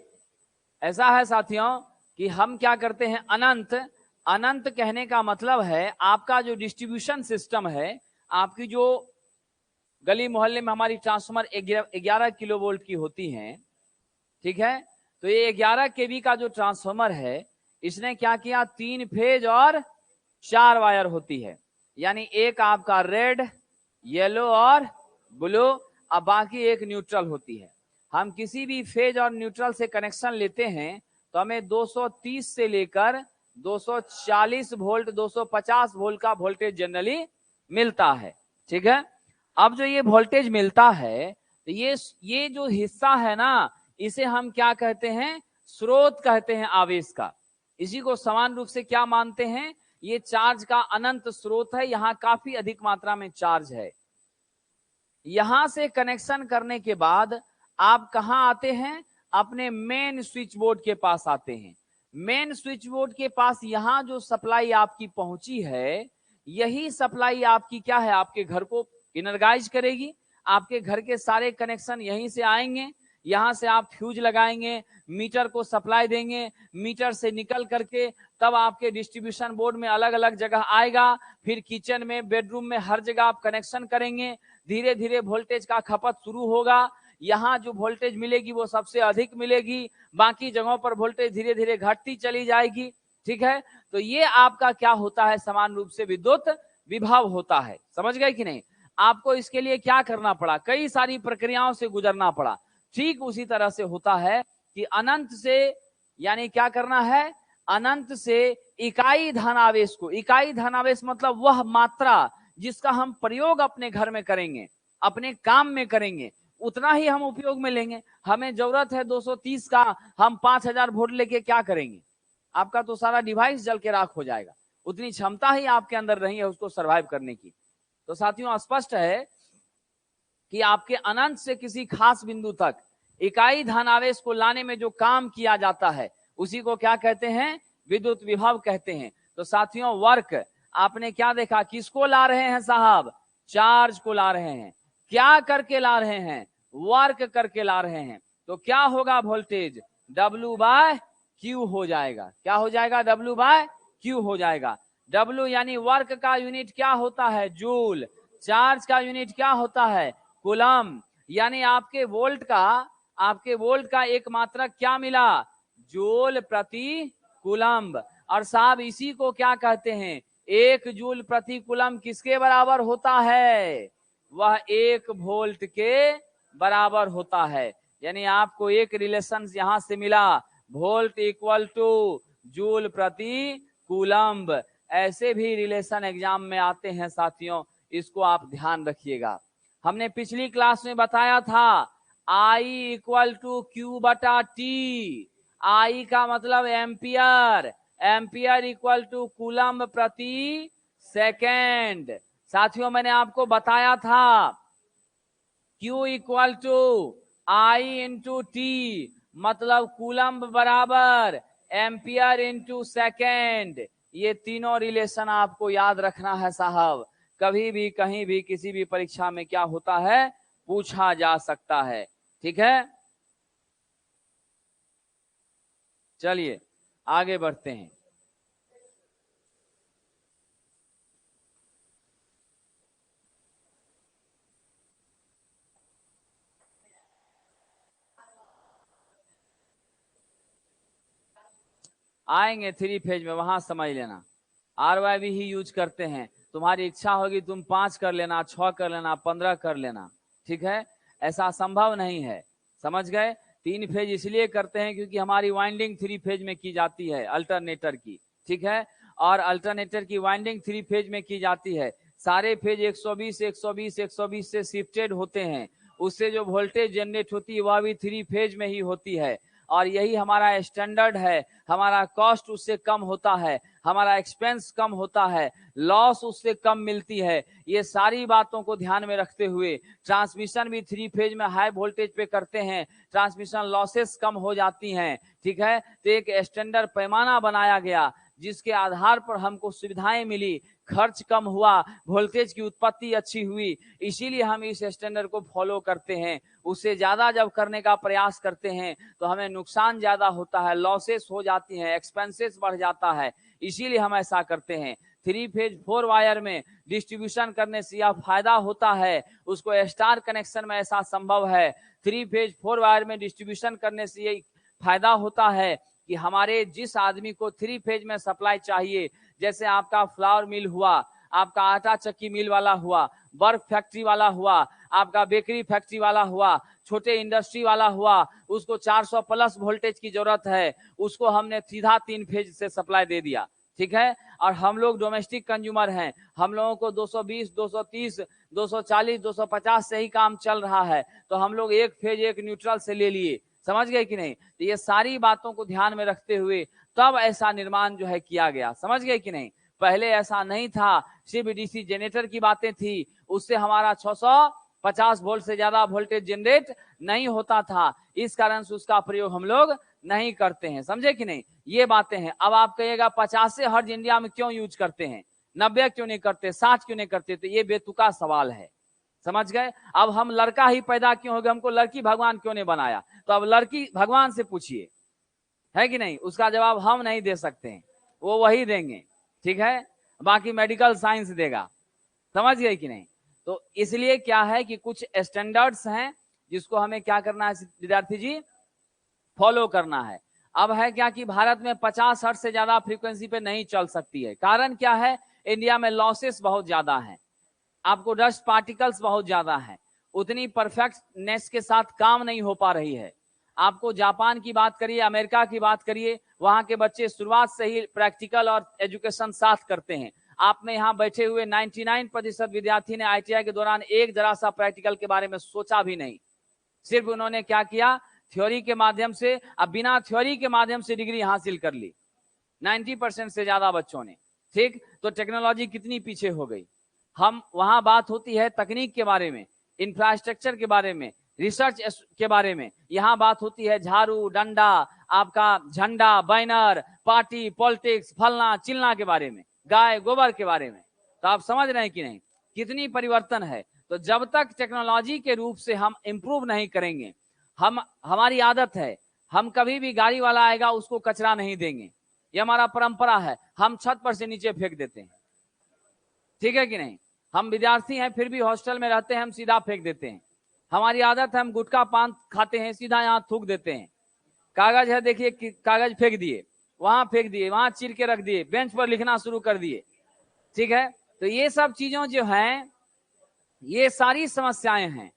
ऐसा है साथियों कि हम क्या करते हैं, अनंत, अनंत कहने का मतलब है आपका जो डिस्ट्रीब्यूशन सिस्टम है, आपकी जो गली मोहल्ले में हमारी ट्रांसफार्मर 11 किलो वोल्ट की होती हैं, ठीक है? तो ये 11 केवी का जो ट्रांसफार्मर है, इसने क्या किया, 3 फेज और 4 वायर होती है। यानी एक आपका रेड, येलो और ब्लू, अब बाकी एक न्यूट्रल होती है। हम किसी भी फेज और न्यूट्रल से कनेक्शन लेते हैं तो हमें 230 से लेकर 240 वोल्ट, 250 वोल्ट का वोल्टेज जनरली मिलता है। ठीक है? अब जो ये वोल्टेज मिलता है, तो ये जो हिस्सा है ना, इसे हम क्या कहते हैं? स्रोत कहते हैं आवेश का। इसी को समान रूप से क्या मानते हैं? ये चार्ज का अनंत स्रोत है, यहां काफी अधिक मात्रा में चार्ज है। यहां से कनेक्शन करने के बाद आप कहां आते हैं? अपने मेन स्विच बोर्ड के पास आते हैं। मेन स्विच बोर्ड के पास यहां जो सप्लाई आपकी पहुंची है, यही सप्लाई आपकी क्या है, आपके घर को इनर्गाइज करेगी। आपके घर के सारे कनेक्शन यहीं से आएंगे। यहां से आप फ्यूज लगाएंगे, मीटर को सप्लाई देंगे, मीटर से निकल करके तब आपके डिस्ट्रीब्यूशन बोर्ड में अलग अलग जगह आएगा। फिर किचन में, बेडरूम में, हर जगह आप कनेक्शन करेंगे। धीरे धीरे वोल्टेज का खपत शुरू होगा। यहाँ जो वोल्टेज मिलेगी वो सबसे अधिक मिलेगी, बाकी जगहों पर वोल्टेज धीरे धीरे घटती चली जाएगी। ठीक है? तो ये आपका क्या होता है? समान रूप से विद्युत विभव होता है। समझ गए कि नहीं? आपको इसके लिए क्या करना पड़ा? कई सारी प्रक्रियाओं से गुजरना पड़ा। ठीक उसी तरह से होता है कि अनंत से, यानी क्या करना है, अनंत से इकाई धनावेश को, इकाई धनावेश मतलब वह मात्रा जिसका हम प्रयोग अपने घर में करेंगे, अपने काम में करेंगे, उतना ही हम उपयोग में लेंगे। हमें जरूरत है 230 का, हम 5000 वोल्ट लेके क्या करेंगे? आपका तो सारा डिवाइस जल के राख हो जाएगा। उतनी क्षमता ही आपके अंदर नहीं है उसको सरवाइव करने की। तो साथियों स्पष्ट है कि आपके अनंत से किसी खास बिंदु तक इकाई धनावेश को लाने में जो काम किया जाता है उसी को क्या कहते हैं? विद्युत विभव कहते हैं। तो साथियों वर्क आपने क्या देखा, किसको ला रहे हैं साहब? चार्ज को ला रहे हैं। क्या करके ला रहे हैं? वर्क करके ला रहे हैं। तो क्या होगा वोल्टेज, W/Q हो जाएगा। क्या हो जाएगा, W/Q हो जाएगा। W यानी वर्क का यूनिट क्या होता है, जूल। चार्ज का यूनिट क्या होता है, कूलम। यानी आपके वोल्ट का एक मात्रक क्या मिला, जूल प्रति कूलम्ब। और साहब इसी को क्या कहते हैं, 1 जूल प्रति कूलम्ब किसके बराबर होता है, वह 1 वोल्ट के बराबर होता है। यानी आपको एक रिलेशन यहां से मिला, वोल्ट इक्वल टू जूल प्रति कूलम्ब। ऐसे भी रिलेशन एग्जाम में आते हैं साथियों, इसको आप ध्यान रखिएगा। हमने पिछली क्लास में बताया था I इक्वल टू Q बटा T। I का मतलब ampere, ampere equal to coulomb प्रति सेकेंड। साथियों मैंने आपको बताया था Q equal to I into T, मतलब कूलम्ब बराबर एम्पियर इंटू सेकेंड। ये तीनों रिलेशन आपको याद रखना है साहब, कभी भी कहीं भी किसी भी परीक्षा में क्या होता है, पूछा जा सकता है। ठीक है, चलिए आगे बढ़ते हैं। आएंगे 3 फेज में, वहां समझ लेना। RYB ही यूज करते हैं, तुम्हारी इच्छा होगी तुम 5 कर लेना, 6 कर लेना, 15 कर लेना। ठीक है, ऐसा संभव नहीं है, समझ गए। 3 फेज इसलिए करते हैं क्योंकि हमारी वाइंडिंग 3 फेज में की जाती है अल्टरनेटर की। ठीक है, और अल्टरनेटर की वाइंडिंग 3 फेज में की जाती है। सारे फेज 120 120 120 से शिफ्टेड होते हैं, उससे जो वोल्टेज जनरेट होती है वह भी 3 फेज में ही होती है। और यही हमारा स्टैंडर्ड है, हमारा कॉस्ट उससे कम होता है, हमारा एक्सपेंस कम होता है, लॉस उससे कम मिलती है। ये सारी बातों को ध्यान में रखते हुए ट्रांसमिशन भी 3 फेज में हाई वोल्टेज पे करते हैं, ट्रांसमिशन लॉसेस कम हो जाती हैं। ठीक है, तो एक स्टैंडर्ड पैमाना बनाया गया जिसके आधार पर हमको सुविधाएं मिली, खर्च कम हुआ, वोल्टेज की उत्पत्ति अच्छी हुई, इसीलिए हम इस स्टैंडर्ड को फॉलो करते हैं। उससे ज्यादा जब करने का प्रयास करते हैं तो हमें नुकसान ज्यादा होता है, लॉसेस हो जाती हैं, एक्सपेंसेस बढ़ जाता है, इसीलिए हम ऐसा करते हैं। 3 फेज 4 वायर में डिस्ट्रीब्यूशन करने से यह फायदा होता है, उसको स्टार कनेक्शन में ऐसा संभव है। 3 फेज 4 वायर में डिस्ट्रीब्यूशन करने से यही फायदा होता है कि हमारे जिस आदमी को 3 फेज में सप्लाई चाहिए, जैसे आपका फ्लावर मिल हुआ, आपका आटा चक्की मिल वाला हुआ, बर्फ फैक्ट्री वाला हुआ, आपका बेकरी फैक्ट्री वाला हुआ, छोटे इंडस्ट्री वाला हुआ, उसको 400 प्लस वोल्टेज की जरूरत है, उसको हमने सीधा 3 फेज से सप्लाई दे दिया। ठीक है, और हम लोग डोमेस्टिक कंज्यूमर हैं, हम लोगों को 220 230 240 250 से ही काम चल रहा है, तो हम लोग 1 फेज 1 न्यूट्रल से ले लिए। समझ गए कि नहीं, तो ये सारी बातों को ध्यान में रखते हुए तब ऐसा निर्माण जो है किया गया। समझ गए कि नहीं, पहले ऐसा नहीं था, सिर्फ डीसी जनरेटर की बातें थी, उससे हमारा 650 वोल्ट से ज्यादा वोल्टेज जनरेट नहीं होता था, इस कारण से उसका प्रयोग हम लोग नहीं करते हैं। समझे कि नहीं, ये बातें हैं। अब आप कहिएगा 50 हर्ट्ज इंडिया में क्यों यूज करते हैं, 90 क्यों नहीं करते, 60 क्यों नहीं करते, तो ये बेतुका सवाल है। समझ गए, अब हम लड़का ही पैदा क्यों हो गए, हमको लड़की भगवान क्यों नहीं बनाया, तो अब लड़की भगवान से पूछिए, है कि नहीं, उसका जवाब हम नहीं दे सकते हैं, वो वही देंगे। ठीक है, बाकी मेडिकल साइंस देगा। समझ गए कि नहीं, तो इसलिए क्या है कि कुछ स्टैंडर्ड्स हैं जिसको हमें क्या करना है विद्यार्थी जी, फॉलो करना है। अब है क्या कि भारत में 50 हर्ट्ज से ज्यादा फ्रीक्वेंसी पे नहीं चल सकती है। कारण क्या है, इंडिया में लॉसेस बहुत ज्यादा है, आपको डस्ट पार्टिकल्स बहुत ज्यादा है, उतनी परफेक्टनेस के साथ काम नहीं हो पा रही है। आपको जापान की बात करिए, अमेरिका की बात करिए, वहां के बच्चे शुरुआत से ही प्रैक्टिकल और एजुकेशन साथ करते हैं। आप में यहाँ बैठे हुए 99% विद्यार्थी ने ITI के दौरान एक जरा सा प्रैक्टिकल के बारे में सोचा भी नहीं, सिर्फ उन्होंने क्या किया, थ्योरी के माध्यम से, अब बिना थ्योरी के माध्यम से डिग्री हासिल कर ली 90% से ज्यादा बच्चों ने। ठीक, तो टेक्नोलॉजी कितनी पीछे हो गई। हम वहां बात होती है तकनीक के बारे में, इंफ्रास्ट्रक्चर के बारे में, रिसर्च के बारे में, यहाँ बात होती है झाड़ू डंडा, आपका झंडा, बैनर, पार्टी, पॉलिटिक्स, फलना चिलना के बारे में, गाय गोबर के बारे में। तो आप समझ रहे हैं कि नहीं, कितनी परिवर्तन है। तो जब तक टेक्नोलॉजी के रूप से हम इंप्रूव नहीं करेंगे, हमारी आदत है, हम कभी भी गाड़ी वाला आएगा उसको कचरा नहीं देंगे, ये हमारा परंपरा है, हम छत पर से नीचे फेंक देते हैं, ठीक है कि नहीं। हम विद्यार्थी हैं फिर भी हॉस्टल में रहते हैं, हम सीधा फेंक देते हैं। हमारी आदत है, हम गुटखा पान खाते हैं सीधा यहाँ थूक देते हैं। कागज है देखिए, कागज फेंक दिए, वहां फेंक दिए, वहां चीर के रख दिए, बेंच पर लिखना शुरू कर दिए, ठीक है। तो ये सब चीजों जो हैं, ये सारी समस्याएं हैं।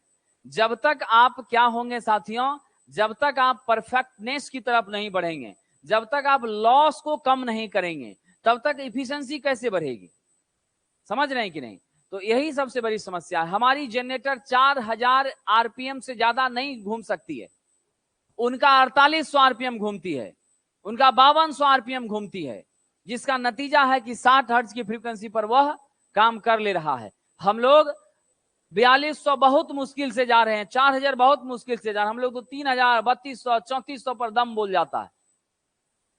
जब तक आप क्या होंगे साथियों, जब तक आप परफेक्टनेस की तरफ नहीं बढ़ेंगे, जब तक आप लॉस को कम नहीं करेंगे, तब तक इफिशिएंसी कैसे बढ़ेगी, समझ रहे हैं कि नहीं। तो यही सबसे बड़ी समस्या है। हमारी जनरेटर 4000 आरपीएम से ज्यादा नहीं घूम सकती है, उनका 4800 आरपीएम घूमती है, उनका 5200 आरपीएम घूमती है, जिसका नतीजा है कि 60 हर्ट्ज की फ्रीक्वेंसी पर वह काम कर ले रहा है। हम लोग 4200 बहुत मुश्किल से जा रहे हैं, 4000 बहुत मुश्किल से जा रहे हैं, हम लोग तो 3000, 3200, 3400 पर दम बोल जाता है,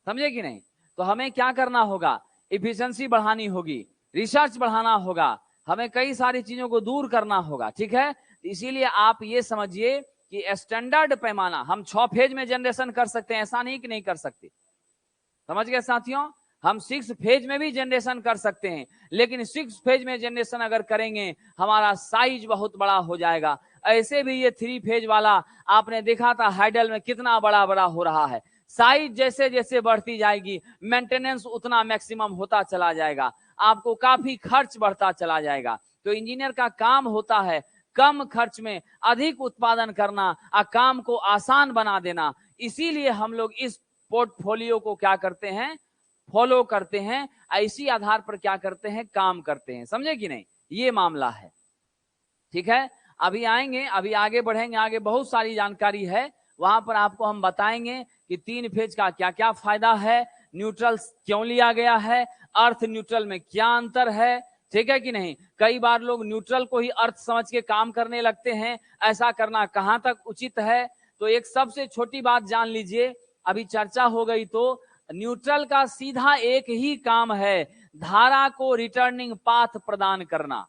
समझे कि नहीं। तो हमें क्या करना होगा, इफिशिएंसी बढ़ानी होगी, रिसर्च बढ़ाना होगा, हमें कई सारी चीजों को दूर करना होगा, ठीक है। इसीलिए आप ये समझिए कि स्टैंडर्ड पैमाना, हम 6 फेज में जनरेशन कर सकते हैं, ऐसा नहीं कि नहीं कर सकते, समझ गए साथियों। हम 6 फेज में भी जनरेशन कर सकते हैं, लेकिन 6 फेज में जनरेशन अगर करेंगे हमारा साइज बहुत बड़ा हो जाएगा। ऐसे भी ये 3 फेज वाला आपने देखा था हाइडल में कितना बड़ा बड़ा हो रहा है। साइज जैसे जैसे बढ़ती जाएगी, मेंटेनेंस उतना मैक्सिमम होता चला जाएगा, आपको काफी खर्च बढ़ता चला जाएगा। तो इंजीनियर का काम होता है कम खर्च में अधिक उत्पादन करना और काम को आसान बना देना। इसीलिए हम लोग इस पोर्टफोलियो को क्या करते हैं, फॉलो करते हैं, इसी आधार पर क्या करते हैं, काम करते हैं, समझे कि नहीं। ये मामला है, ठीक है। अभी आएंगे, अभी आगे बढ़ेंगे, आगे बहुत सारी जानकारी है, वहां पर आपको हम बताएंगे कि 3 फेज का क्या क्या फायदा है, न्यूट्रल क्यों लिया गया है, अर्थ न्यूट्रल में क्या अंतर है, ठीक है कि नहीं। कई बार लोग न्यूट्रल को ही अर्थ समझ के काम करने लगते हैं, ऐसा करना कहां तक उचित है। तो एक सबसे छोटी बात जान लीजिए, अभी चर्चा हो गई, तो न्यूट्रल का सीधा एक ही काम है, धारा को रिटर्निंग पाथ प्रदान करना,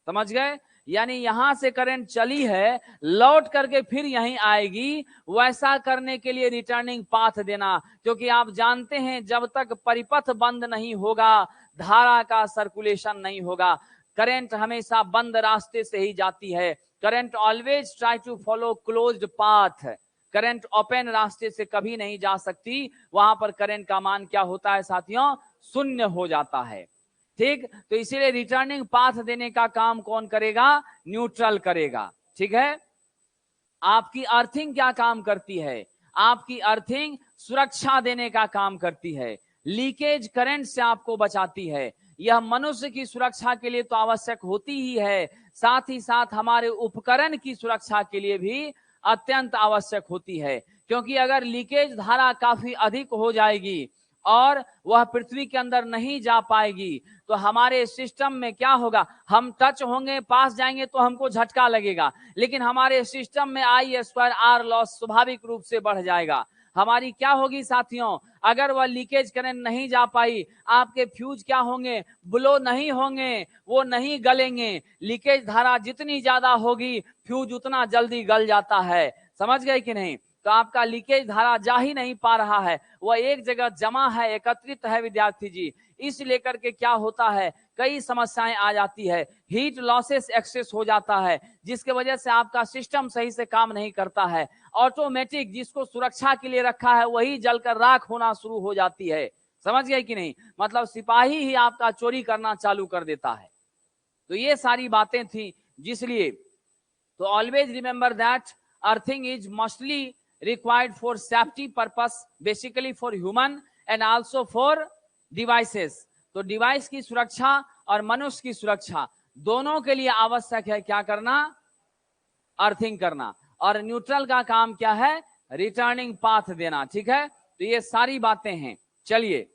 समझ गए। यानी यहां से करंट चली है, लौट करके फिर यहीं आएगी, वैसा करने के लिए रिटर्निंग पाथ देना। क्योंकि आप जानते हैं जब तक परिपथ बंद नहीं होगा, धारा का सर्कुलेशन नहीं होगा। करंट हमेशा बंद रास्ते से ही जाती है, current always try to follow closed path, current open रास्ते से कभी नहीं जा सकती। वहां पर करंट का मान क्या होता है साथियों, शून्य हो जाता है, ठीक। तो इसीलिए रिटर्निंग पाथ देने का काम कौन करेगा, न्यूट्रल करेगा, ठीक है। आपकी अर्थिंग क्या काम करती है, आपकी अर्थिंग सुरक्षा देने का काम करती है, लीकेज करंट से आपको बचाती है। यह मनुष्य की सुरक्षा के लिए तो आवश्यक होती ही है, साथ ही साथ हमारे उपकरण की सुरक्षा के लिए भी अत्यंत आवश्यक होती है। क्योंकि अगर लीकेज धारा काफी अधिक हो जाएगी और वह पृथ्वी के अंदर नहीं जा पाएगी, तो हमारे सिस्टम में क्या होगा, हम टच होंगे, पास जाएंगे तो हमको झटका लगेगा, लेकिन हमारे सिस्टम में I² लॉस स्वाभाविक रूप से बढ़ जाएगा। हमारी क्या होगी साथियों, अगर वह लीकेज करंट नहीं जा पाई, आपके फ्यूज क्या होंगे, ब्लो नहीं होंगे, वो नहीं गलेंगे। लीकेज धारा जितनी ज्यादा होगी, फ्यूज उतना जल्दी गल जाता है, समझ गए कि नहीं। तो आपका लीकेज धारा जा ही नहीं पा रहा है, वह एक जगह जमा है, एकत्रित है विद्यार्थी जी। इस लेकर के क्या होता है, कई समस्याएं आ जाती है, हीट लॉसेस एक्सेस हो जाता है, जिसके वजह से आपका सिस्टम सही से काम नहीं करता है। ऑटोमेटिक जिसको सुरक्षा के लिए रखा है वही जलकर राख होना शुरू हो जाती है, समझ गए कि नहीं। मतलब सिपाही ही आपका चोरी करना चालू कर देता है। तो ये सारी बातें थी, जिसलिए तो always remember that earthing is mostly required for safety purpose, basically for human and also for devices। तो डिवाइस की सुरक्षा और मनुष्य की सुरक्षा दोनों के लिए आवश्यक है क्या करना, अर्थिंग करना। और न्यूट्रल का काम क्या है, रिटर्निंग पाथ देना, ठीक है। तो ये सारी बातें हैं। चलिए,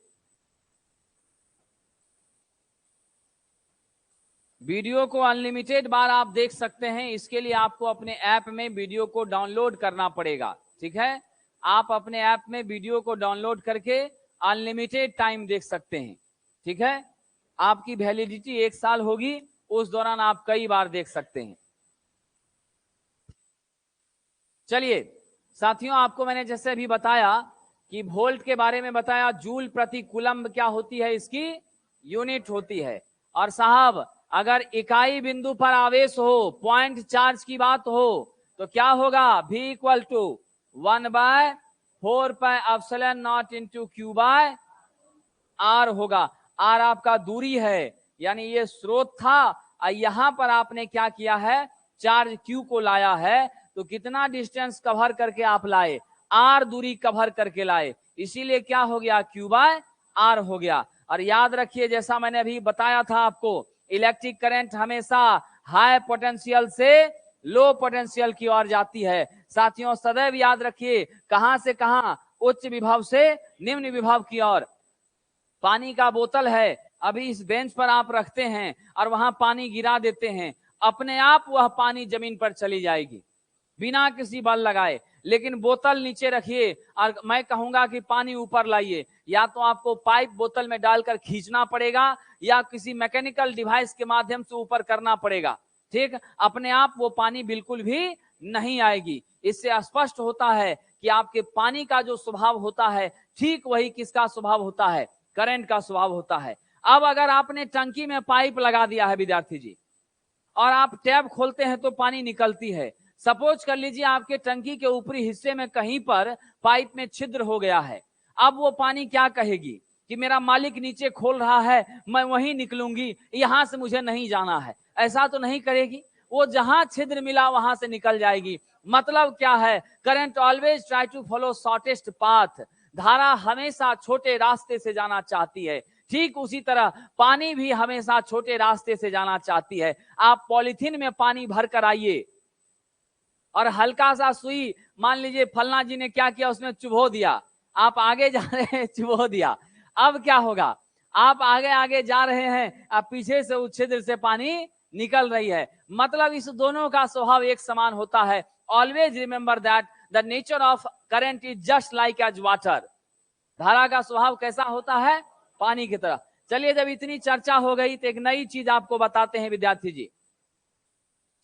वीडियो को अनलिमिटेड बार आप देख सकते हैं, इसके लिए आपको अपने ऐप में वीडियो को डाउनलोड करना पड़ेगा, ठीक है। आप अपने ऐप में वीडियो को डाउनलोड करके अनलिमिटेड टाइम देख सकते हैं, ठीक है। आपकी वैलिडिटी 1 साल होगी, उस दौरान आप कई बार देख सकते हैं। चलिए साथियों, आपको मैंने जैसे अभी बताया कि वोल्ट के बारे में बताया, जूल प्रति कूलम्ब क्या होती है, इसकी यूनिट होती है। और साहब अगर इकाई बिंदु पर आवेश हो, पॉइंट चार्ज की बात हो, तो क्या होगा, V equal to 1/4πε0 into Q by R होगा। R आपका दूरी है, यानी ये स्रोत था, यहां पर आपने क्या किया है, चार्ज Q को लाया है, तो कितना डिस्टेंस कवर करके आप लाए, R दूरी कवर करके लाए, इसीलिए क्या हो गया, Q बाय R हो गया। और याद रखिए, जैसा मैंने अभी बताया था आपको, इलेक्ट्रिक करंट हमेशा हाई पोटेंशियल से लो पोटेंशियल की ओर जाती है। साथियों सदैव याद रखिए, कहां से कहां, उच्च विभव से निम्न विभव की ओर। पानी का बोतल है, अभी इस बेंच पर आप रखते हैं और वहां पानी गिरा देते हैं, अपने आप वह पानी जमीन पर चली जाएगी बिना किसी बल लगाए। लेकिन बोतल नीचे रखिए और मैं कहूंगा कि पानी ऊपर लाइए, या तो आपको पाइप बोतल में डालकर खींचना पड़ेगा या किसी मैकेनिकल डिवाइस के माध्यम से ऊपर करना पड़ेगा, ठीक। अपने आप वो पानी बिल्कुल भी नहीं आएगी। इससे स्पष्ट होता है कि आपके पानी का जो स्वभाव होता है, ठीक वही किसका स्वभाव होता है, करंट का स्वभाव होता है। अब अगर आपने टंकी में पाइप लगा दिया है विद्यार्थी जी, और आप टैप खोलते हैं तो पानी निकलती है। सपोज कर लीजिए आपके टंकी के ऊपरी हिस्से में कहीं पर पाइप में छिद्र हो गया है, अब वो पानी क्या कहेगी कि मेरा मालिक नीचे खोल रहा है, मैं वहीं निकलूंगी, यहां से मुझे नहीं जाना है, ऐसा तो नहीं करेगी। वो जहां छिद्र मिला वहां से निकल जाएगी। मतलब क्या है, current always try to follow shortest path. धारा हमेशा छोटे रास्ते से जाना चाहती है, ठीक उसी तरह पानी भी हमेशा छोटे रास्ते से जाना चाहती है। आप पॉलिथीन में पानी भर कर आइए और हल्का सा सुई, मान लीजिए फलना जी ने क्या किया, उसमें चुभो दिया, आप आगे जा रहे हैं, चुभो दिया, अब क्या होगा, आप आगे आगे जा रहे हैं, अब पीछे से उस छिद्र से पानी निकल रही है। मतलब इस दोनों का स्वभाव एक समान होता है। Always remember that the nature of current is just like as water. धारा का स्वभाव कैसा होता है, पानी की तरह। चलिए, जब इतनी चर्चा हो गई तो एक नई चीज आपको बताते हैं विद्यार्थी जी,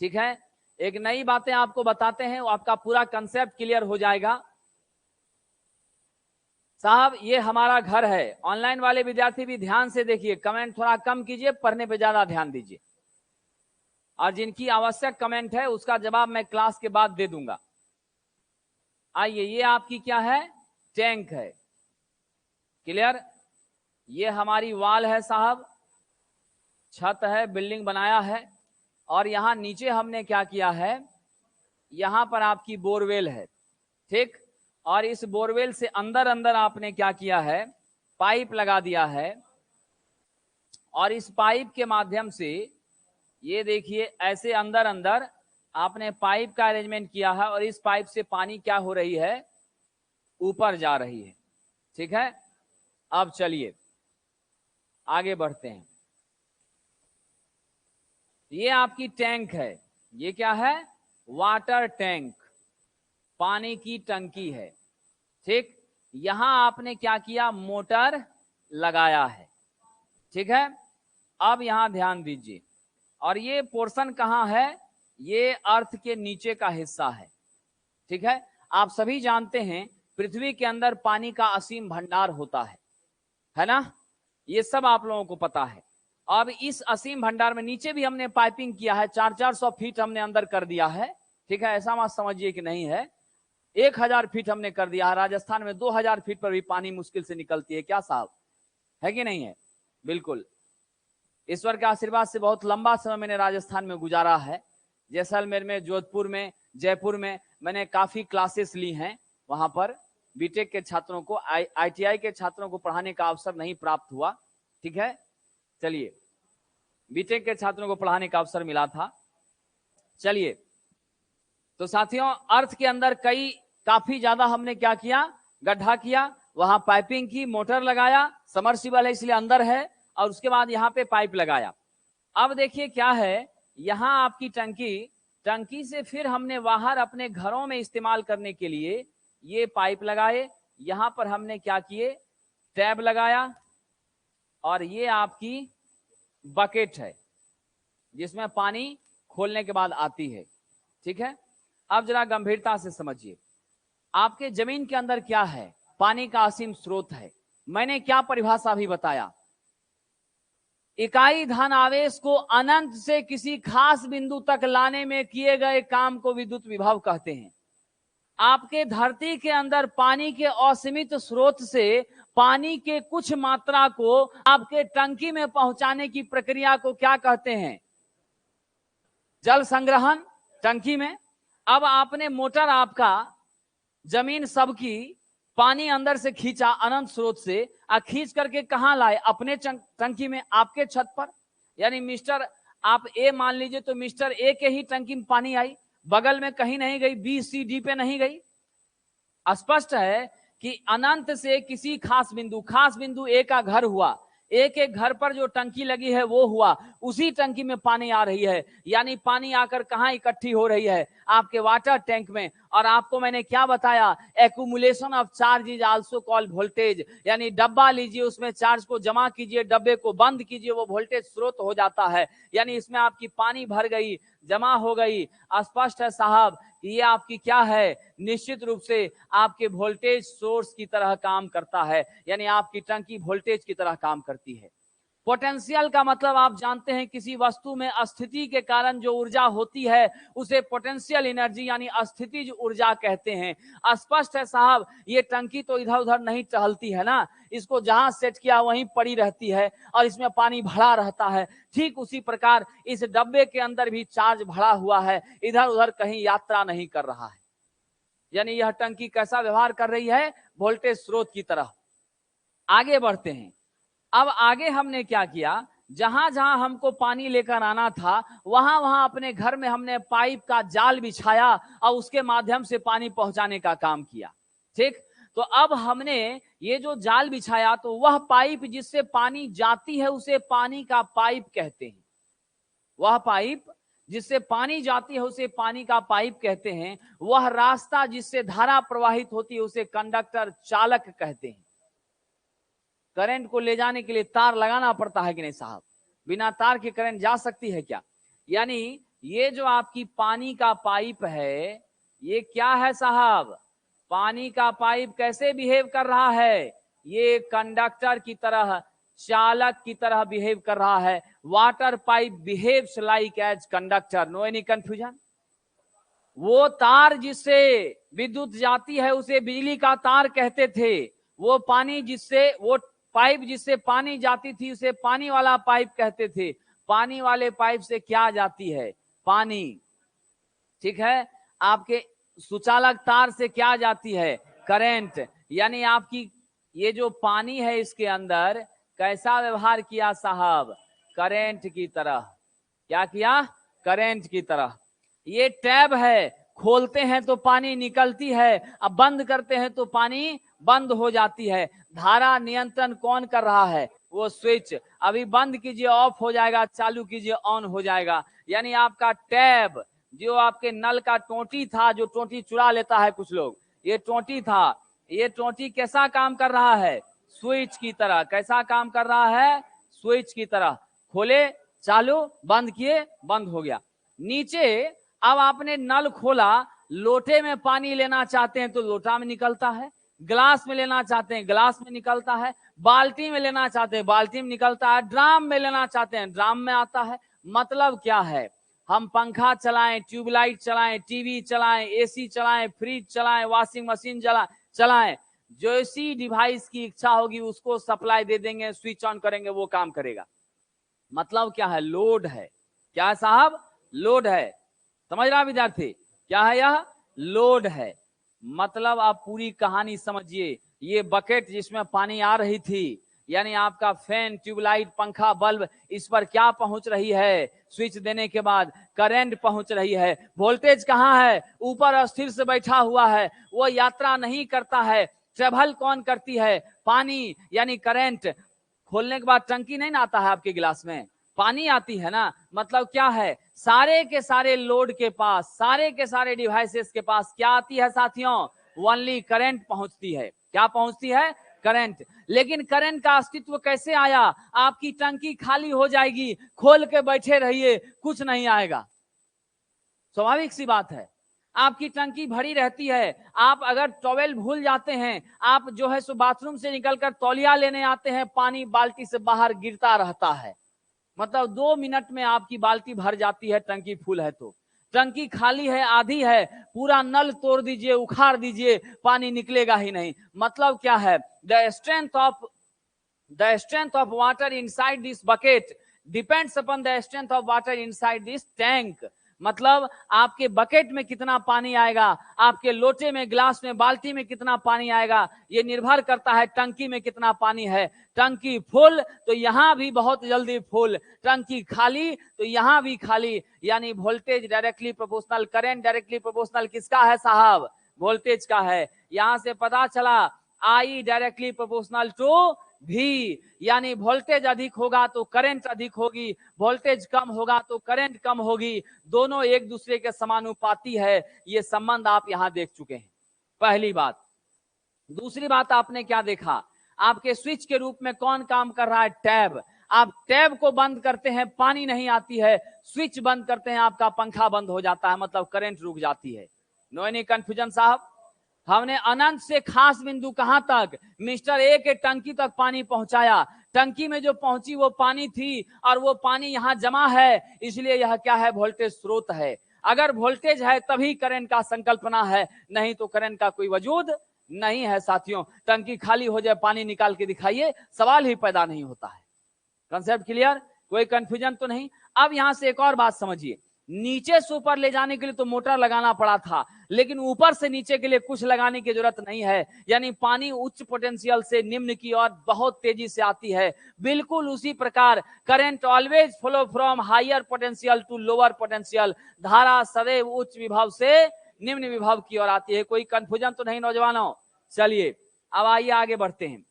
ठीक है, एक नई बातें आपको बताते हैं, वो आपका पूरा कंसेप्ट क्लियर हो जाएगा। साहब ये हमारा घर है, ऑनलाइन वाले विद्यार्थी भी ध्यान से देखिए, कमेंट थोड़ा कम कीजिए, पढ़ने पे ज्यादा ध्यान दीजिए, और जिनकी आवश्यक कमेंट है उसका जवाब मैं क्लास के बाद दे दूंगा। आइए, ये आपकी क्या है, टैंक है, क्लियर। ये हमारी वाल है साहब, छत है, बिल्डिंग बनाया है, और यहां नीचे हमने क्या किया है, यहां पर आपकी बोरवेल है, ठीक। और इस बोरवेल से अंदर अंदर आपने क्या किया है, पाइप लगा दिया है, और इस पाइप के माध्यम से ये देखिए ऐसे अंदर अंदर आपने पाइप का अरेंजमेंट किया है, और इस पाइप से पानी क्या हो रही है, ऊपर जा रही है, ठीक है। अब चलिए आगे बढ़ते हैं। ये आपकी टैंक है, ये क्या है, वाटर टैंक, पानी की टंकी है, ठीक। यहां आपने क्या किया, मोटर लगाया है, ठीक है। अब यहां ध्यान दीजिए, और ये पोर्शन कहां है, ये अर्थ के नीचे का हिस्सा है, ठीक है। आप सभी जानते हैं पृथ्वी के अंदर पानी का असीम भंडार होता है ना, ये सब आप लोगों को पता है। अब इस असीम भंडार में नीचे भी हमने पाइपिंग किया है, 400 फीट हमने अंदर कर दिया है, ठीक है। ऐसा मत समझिए कि नहीं है, 1000 फीट हमने कर दिया है। राजस्थान में 2000 फीट पर भी पानी मुश्किल से निकलती है, क्या साहब, है कि नहीं है, बिल्कुल। ईश्वर के आशीर्वाद से बहुत लंबा समय मैंने राजस्थान में गुजारा है, जैसलमेर में, जोधपुर में, जयपुर में मैंने काफी क्लासेस ली हैं। वहां पर बीटेक के छात्रों को, आईटीआई के छात्रों को पढ़ाने का अवसर नहीं प्राप्त हुआ, ठीक है। चलिए, बीटेक के छात्रों को पढ़ाने का अवसर मिला था। चलिए, तो साथियों अर्थ के अंदर काफी ज्यादा हमने क्या किया, गड्ढा किया, वहां पाइपिंग की, मोटर लगाया, समरसीबल है इसलिए अंदर है, और उसके बाद यहाँ पे पाइप लगाया। अब देखिए क्या है, यहाँ आपकी टंकी से फिर हमने बाहर अपने घरों में इस्तेमाल करने के लिए ये पाइप लगाए, यहां पर हमने क्या किए, टैब लगाया, और ये आपकी बकेट है जिसमें पानी खोलने के बाद आती है, ठीक है। अब जरा गंभीरता से समझिए, आपके जमीन के अंदर क्या है? पानी का असीम स्रोत है। मैंने क्या परिभाषा भी बताया, इकाई धन आवेश को अनंत से किसी खास बिंदु तक लाने में किए गए काम को विद्युत विभव कहते हैं। आपके धरती के अंदर पानी के असीमित स्रोत से पानी के कुछ मात्रा को आपके टंकी में पहुंचाने की प्रक्रिया को क्या कहते हैं? जल संग्रहण टंकी में। अब आपने मोटर आपका जमीन सबकी पानी अंदर से खींचा अनंत स्रोत से, खींच करके कहां लाए? अपने टंकी में, आपके छत पर। यानी मिस्टर आप ए मान लीजिए, तो मिस्टर ए के ही टंकी में पानी आई, बगल में कहीं नहीं गई, बी सी डी पे नहीं गई। स्पष्ट है कि अनंत से किसी खास बिंदु ए का घर हुआ, एक एक घर पर जो टंकी लगी है वो हुआ, उसी टंकी में पानी आ रही है। यानी पानी आकर कहां इकट्ठी हो रही है? आपके वाटर टैंक में। और आपको मैंने क्या बताया? Accumulation of charge is also called voltage. यानी डब्बा लीजिए, उसमें चार्ज को जमा कीजिए, डब्बे को बंद कीजिए, वो वोल्टेज स्रोत हो जाता है। यानी इसमें आपकी पानी भर गई, जमा हो गई। स्पष्ट है साहब, ये आपकी क्या है? निश्चित रूप से आपके वोल्टेज सोर्स की तरह काम करता है। यानी आपकी टंकी वोल्टेज की तरह काम करती है। पोटेंशियल का मतलब आप जानते हैं, किसी वस्तु में स्थिति के कारण जो ऊर्जा होती है उसे पोटेंशियल एनर्जी यानी स्थितिज ऊर्जा कहते हैं। स्पष्ट है साहब, ये टंकी तो इधर उधर नहीं टहलती है ना, इसको जहां सेट किया वहीं पड़ी रहती है और इसमें पानी भरा रहता है। ठीक उसी प्रकार इस डब्बे के अंदर भी चार्ज भरा हुआ है, इधर उधर कहीं यात्रा नहीं कर रहा है। यानी यह टंकी कैसा व्यवहार कर रही है? वोल्टेज स्रोत की तरह। आगे बढ़ते हैं। अब आगे हमने क्या किया, जहां जहां हमको पानी लेकर आना था वहां वहां अपने घर में हमने पाइप का जाल बिछाया और उसके माध्यम से पानी पहुंचाने का काम किया। ठीक, तो अब हमने ये जो जाल बिछाया, तो वह पाइप जिससे पानी जाती है उसे पानी का पाइप कहते हैं। वह पाइप जिससे पानी जाती है उसे पानी का पाइप कहते हैं। वह रास्ता जिससे धारा प्रवाहित होती है उसे कंडक्टर, चालक कहते हैं। करंट को ले जाने के लिए तार लगाना पड़ता है कि नहीं साहब? बिना तार के करंट जा सकती है क्या? यानी ये जो आपकी पानी का पाइप है, ये क्या है साहब? पानी का पाइप कैसे बिहेव कर रहा है? ये कंडक्टर की तरह, चालक की तरह बिहेव कर रहा है। Water pipe behaves like as conductor, no any confusion. वो तार जिससे विद्युत जाती है उसे बिजली का तार कहते थे। वो पानी जिससे, वो पाइप जिससे पानी जाती थी उसे पानी वाला पाइप कहते थे। पानी वाले पाइप से क्या जाती है? पानी। ठीक है, आपके सुचालक तार से क्या जाती है? करंट। यानी आपकी ये जो पानी है इसके अंदर कैसा व्यवहार किया साहब? करंट की तरह। क्या किया? करंट की तरह। ये टैब है, खोलते हैं तो पानी निकलती है, अब बंद करते हैं तो पानी बंद हो जाती है। धारा नियंत्रण कौन कर रहा है? वो स्विच। अभी बंद कीजिए ऑफ हो जाएगा, चालू कीजिए ऑन हो जाएगा। यानी आपका टैब, जो आपके नल का टोंटी था, जो टोंटी चुरा लेता है कुछ लोग, ये टोंटी था, ये टोंटी कैसा काम कर रहा है? स्विच की तरह। कैसा काम कर रहा है? स्विच की तरह। खोले, चालू, बंद किए, बंद हो गया। नीचे अब आपने नल खोला, लोटे में पानी लेना चाहते हैं तो लोटा में निकलता है, गिलास में लेना चाहते हैं गिलास में निकलता है, बाल्टी में लेना चाहते हैं बाल्टी में निकलता है, ड्राम में लेना चाहते हैं ड्राम में आता है। मतलब क्या है? हम पंखा चलाएं, ट्यूबलाइट चलाएं, टीवी चलाएं, एसी चलाएं, फ्रिज चलाएं, वॉशिंग मशीन चलाएं, जैसी डिवाइस की इच्छा होगी उसको सप्लाई दे देंगे, स्विच ऑन करेंगे, वो काम करेगा। मतलब क्या है? लोड है। क्या है साहब? लोड है। समझ रहा विद्यार्थी? क्या है यह? लोड है। मतलब आप पूरी कहानी समझिए। ये बकेट जिसमें पानी आ रही थी, यानी आपका फैन, ट्यूबलाइट, पंखा, बल्ब, इस पर क्या पहुंच रही है? स्विच देने के बाद करंट पहुंच रही है। वोल्टेज कहां है? ऊपर स्थिर से बैठा हुआ है, वो यात्रा नहीं करता है। ट्रेवल कौन करती है? पानी यानी करंट। खोलने के बाद टंकी नहीं ना आता है आपके गिलास में, पानी आती है ना। मतलब क्या है? सारे के सारे लोड के पास, सारे के सारे डिवाइसेस के पास क्या आती है साथियों? ओनली करंट पहुंचती है। क्या पहुंचती है? करंट। लेकिन करंट का अस्तित्व कैसे आया? आपकी टंकी खाली हो जाएगी, खोल के बैठे रहिए, कुछ नहीं आएगा। स्वाभाविक सी बात है। आपकी टंकी भरी रहती है, आप अगर टॉवेल भूल जाते हैं, आप जो है सो बाथरूम से निकलकर तौलिया लेने आते हैं, पानी बाल्टी से बाहर गिरता रहता है, मतलब 2 मिनट में आपकी बाल्टी भर जाती है, टंकी फुल है तो। टंकी खाली है, आधी है, पूरा नल तोड़ दीजिए, उखाड़ दीजिए, पानी निकलेगा ही नहीं। मतलब क्या है? The strength of water inside this bucket depends upon the strength of water inside this tank। मतलब आपके बकेट में कितना पानी आएगा, आपके लोटे में, ग्लास में, बाल्टी में कितना पानी आएगा, ये निर्भर करता है टंकी में कितना पानी है। टंकी फुल तो यहां भी बहुत जल्दी फुल, टंकी खाली तो यहां भी खाली। यानी voltage directly proportional, current directly proportional किसका है साहब? वोल्टेज का है। यहां से पता चला आई डायरेक्टली प्रोपोर्शनल टू भी, यानी वोल्टेज अधिक होगा तो करंट अधिक होगी, वोल्टेज कम होगा तो करंट कम होगी, दोनों एक दूसरे के समानुपाती है। ये संबंध आप यहां देख चुके हैं, पहली बात। दूसरी बात आपने क्या देखा? आपके स्विच के रूप में कौन काम कर रहा है? टैब। आप टैब को बंद करते हैं, पानी नहीं आती है, स्विच बंद करते हैं, आपका पंखा बंद हो जाता है, मतलब करंट रुक जाती है। नो एनी कंफ्यूजन साहब? हमने अनंत से खास बिंदु कहां तक? मिस्टर ए के टंकी तक पानी पहुंचाया। टंकी में जो पहुंची वो पानी थी, और वो पानी यहां जमा है, इसलिए यह क्या है? वोल्टेज स्रोत है। अगर वोल्टेज है तभी करंट का संकल्पना है, नहीं तो करंट का कोई वजूद नहीं है साथियों। टंकी खाली हो जाए, पानी निकाल के दिखाइए, सवाल ही पैदा नहीं होता है। Concept clear? कोई कंफ्यूजन तो नहीं? अब यहां से एक और बात समझिए, नीचे से ऊपर ले जाने के लिए तो मोटर लगाना पड़ा था, लेकिन ऊपर से नीचे के लिए कुछ लगाने की जरूरत नहीं है। यानी पानी उच्च पोटेंशियल से निम्न की ओर बहुत तेजी से आती है। बिल्कुल उसी प्रकार current always flow from higher potential to lower potential. धारा सदैव उच्च विभव से निम्न विभव की ओर आती है। कोई कंफ्यूजन तो नहीं नौजवानों? चलिए अब आइए आगे बढ़ते हैं।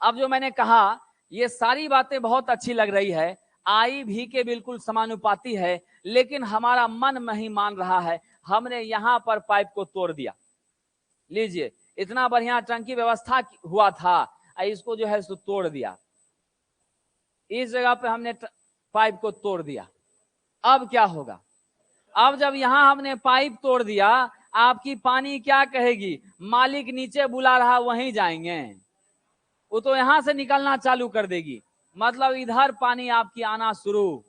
अब जो मैंने कहा ये सारी बातें बहुत अच्छी लग रही है, आई भी के बिल्कुल समानुपाती है, लेकिन हमारा मन नहीं मान रहा है। हमने यहां पर पाइप को तोड़ दिया। लीजिए, इतना बढ़िया टंकी व्यवस्था हुआ था, इसको जो है सो तोड़ दिया। इस जगह पे हमने पाइप को तोड़ दिया। अब क्या होगा? अब जब यहां हमने पाइप तोड़ दिया, आपकी पानी क्या कहेगी? मालिक नीचे बुला रहा, वहीं जाएंगे। वो तो यहां से निकलना चालू कर देगी, मतलब इधर पानी आपकी आना शुरू,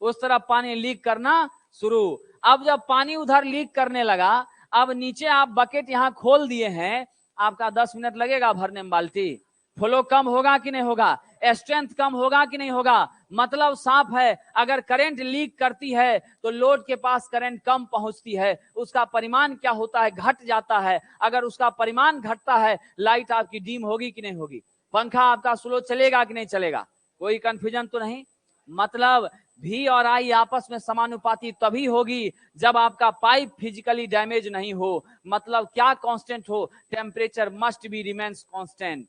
उस तरफ पानी लीक करना शुरू। अब जब पानी उधर लीक करने लगा, अब नीचे आप बकेट यहां खोल दिए हैं, आपका 10 मिनट लगेगा भरने में बाल्टी। फ्लो कम होगा कि नहीं होगा? स्ट्रेंथ कम होगा कि नहीं होगा? मतलब साफ है, अगर करंट लीक करती है तो लोड के पास करंट कम पहुंचती है, उसका परिमाण क्या होता है? घट जाता है। अगर उसका परिमाण घटता है, लाइट आपकी डीम होगी कि नहीं होगी? पंखा आपका स्लो चलेगा कि नहीं चलेगा? कोई कंफ्यूजन तो नहीं? मतलब भी और आई आपस में समानुपाती तभी होगी जब आपका पाइप फिजिकली डैमेज नहीं हो। मतलब क्या कांस्टेंट हो? Temperature must be remains constant.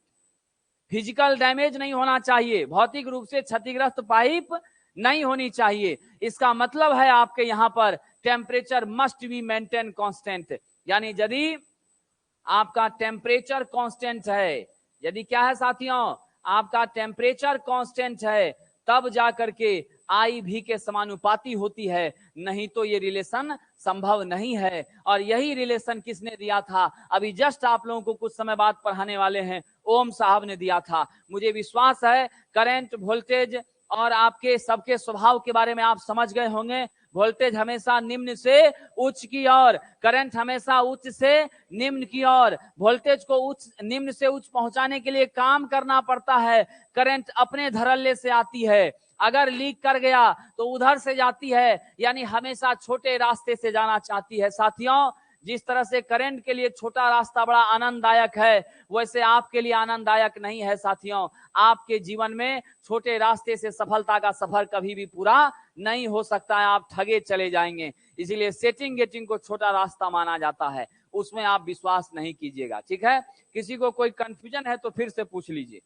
Physical damage नहीं होना चाहिए, भौतिक रूप से क्षतिग्रस्त पाइप नहीं होनी चाहिए। इसका मतलब है आपके यहां पर temperature must be maintain constant. यानी यदि आपका टेम्परेचर कांस्टेंट है, यदि क्या है साथियों? आपका टेम्परेचर कांस्टेंट है, तब जाकर के आई भी के समानुपाती होती है, नहीं तो ये रिलेशन संभव नहीं है। और यही रिलेशन किसने दिया था? अभी जस्ट आप लोगों को कुछ समय बाद पढ़ाने वाले हैं, ओम साहब ने दिया था। मुझे विश्वास है करंट, वोल्टेज और आपके सबके स्वभाव के बारे में आप समझ गए होंगे। वोल्टेज हमेशा निम्न से उच्च की ओर, करंट हमेशा उच्च से निम्न की ओर। वोल्टेज को उच्च निम्न से उच्च पहुंचाने के लिए काम करना पड़ता है। करंट अपने धड़ल्ले से आती है, अगर लीक कर गया तो उधर से जाती है, यानी हमेशा छोटे रास्ते से जाना चाहती है। साथियों, जिस तरह से करंट के लिए छोटा रास्ता बड़ा आनंददायक है, वैसे आपके लिए आनंददायक नहीं है साथियों। आपके जीवन में छोटे रास्ते से सफलता का सफर कभी भी पूरा नहीं हो सकता है, आप ठगे चले जाएंगे। इसीलिए सेटिंग गेटिंग को छोटा रास्ता माना जाता है, उसमें आप विश्वास नहीं कीजिएगा, ठीक है? किसी को कोई कंफ्यूजन है तो फिर से पूछ लीजिए।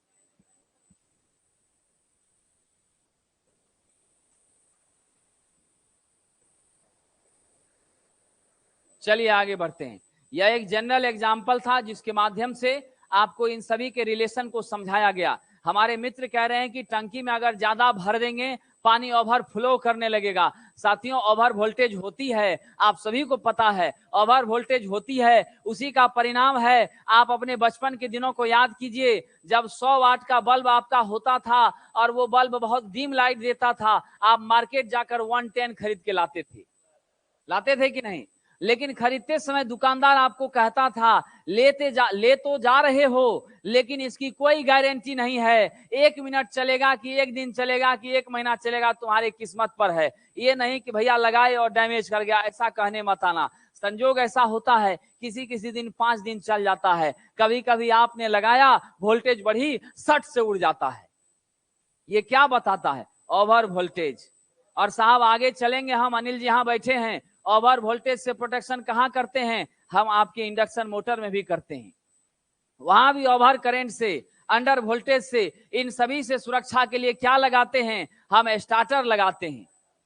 चलिए आगे बढ़ते हैं। यह एक जनरल एग्जाम्पल था जिसके माध्यम से आपको इन सभी के रिलेशन को समझाया गया। हमारे मित्र कह रहे हैं कि टंकी में अगर ज्यादा भर देंगे पानी ओवर फ्लो करने लगेगा। साथियों, ओवर वोल्टेज होती है, आप सभी को पता है ओवर वोल्टेज होती है। उसी का परिणाम है, आप अपने बचपन के दिनों को याद कीजिए, जब 100 वाट का बल्ब आपका होता था और वो बल्ब बहुत डिम लाइट देता था, आप मार्केट जाकर 110 खरीद के लाते थे कि नहीं? लेकिन खरीदते समय दुकानदार आपको कहता था ले तो जा रहे हो, लेकिन इसकी कोई गारंटी नहीं है, 1 मिनट चलेगा कि 1 दिन चलेगा कि 1 महीना चलेगा, तुम्हारी किस्मत पर है। ये नहीं कि भैया लगाए और डैमेज कर गया, ऐसा कहने मत आना। संजोग ऐसा होता है, किसी किसी दिन 5 दिन चल जाता है, कभी कभी आपने लगाया, वोल्टेज बढ़ी, सट से उड़ जाता है। ये क्या बताता है? Over voltage. और साहब आगे चलेंगे हम, अनिल जी यहाँ बैठे हैं, ओवर वोल्टेज से प्रोटेक्शन कहाँ करते हैं? हम आपके इंडक्शन मोटर में भी करते हैं, वहां भी ओवर करंट से, अंडर वोल्टेज से, इन सभी से सुरक्षा के लिए क्या लगाते हैं? हम स्टार्टर लगाते हैं,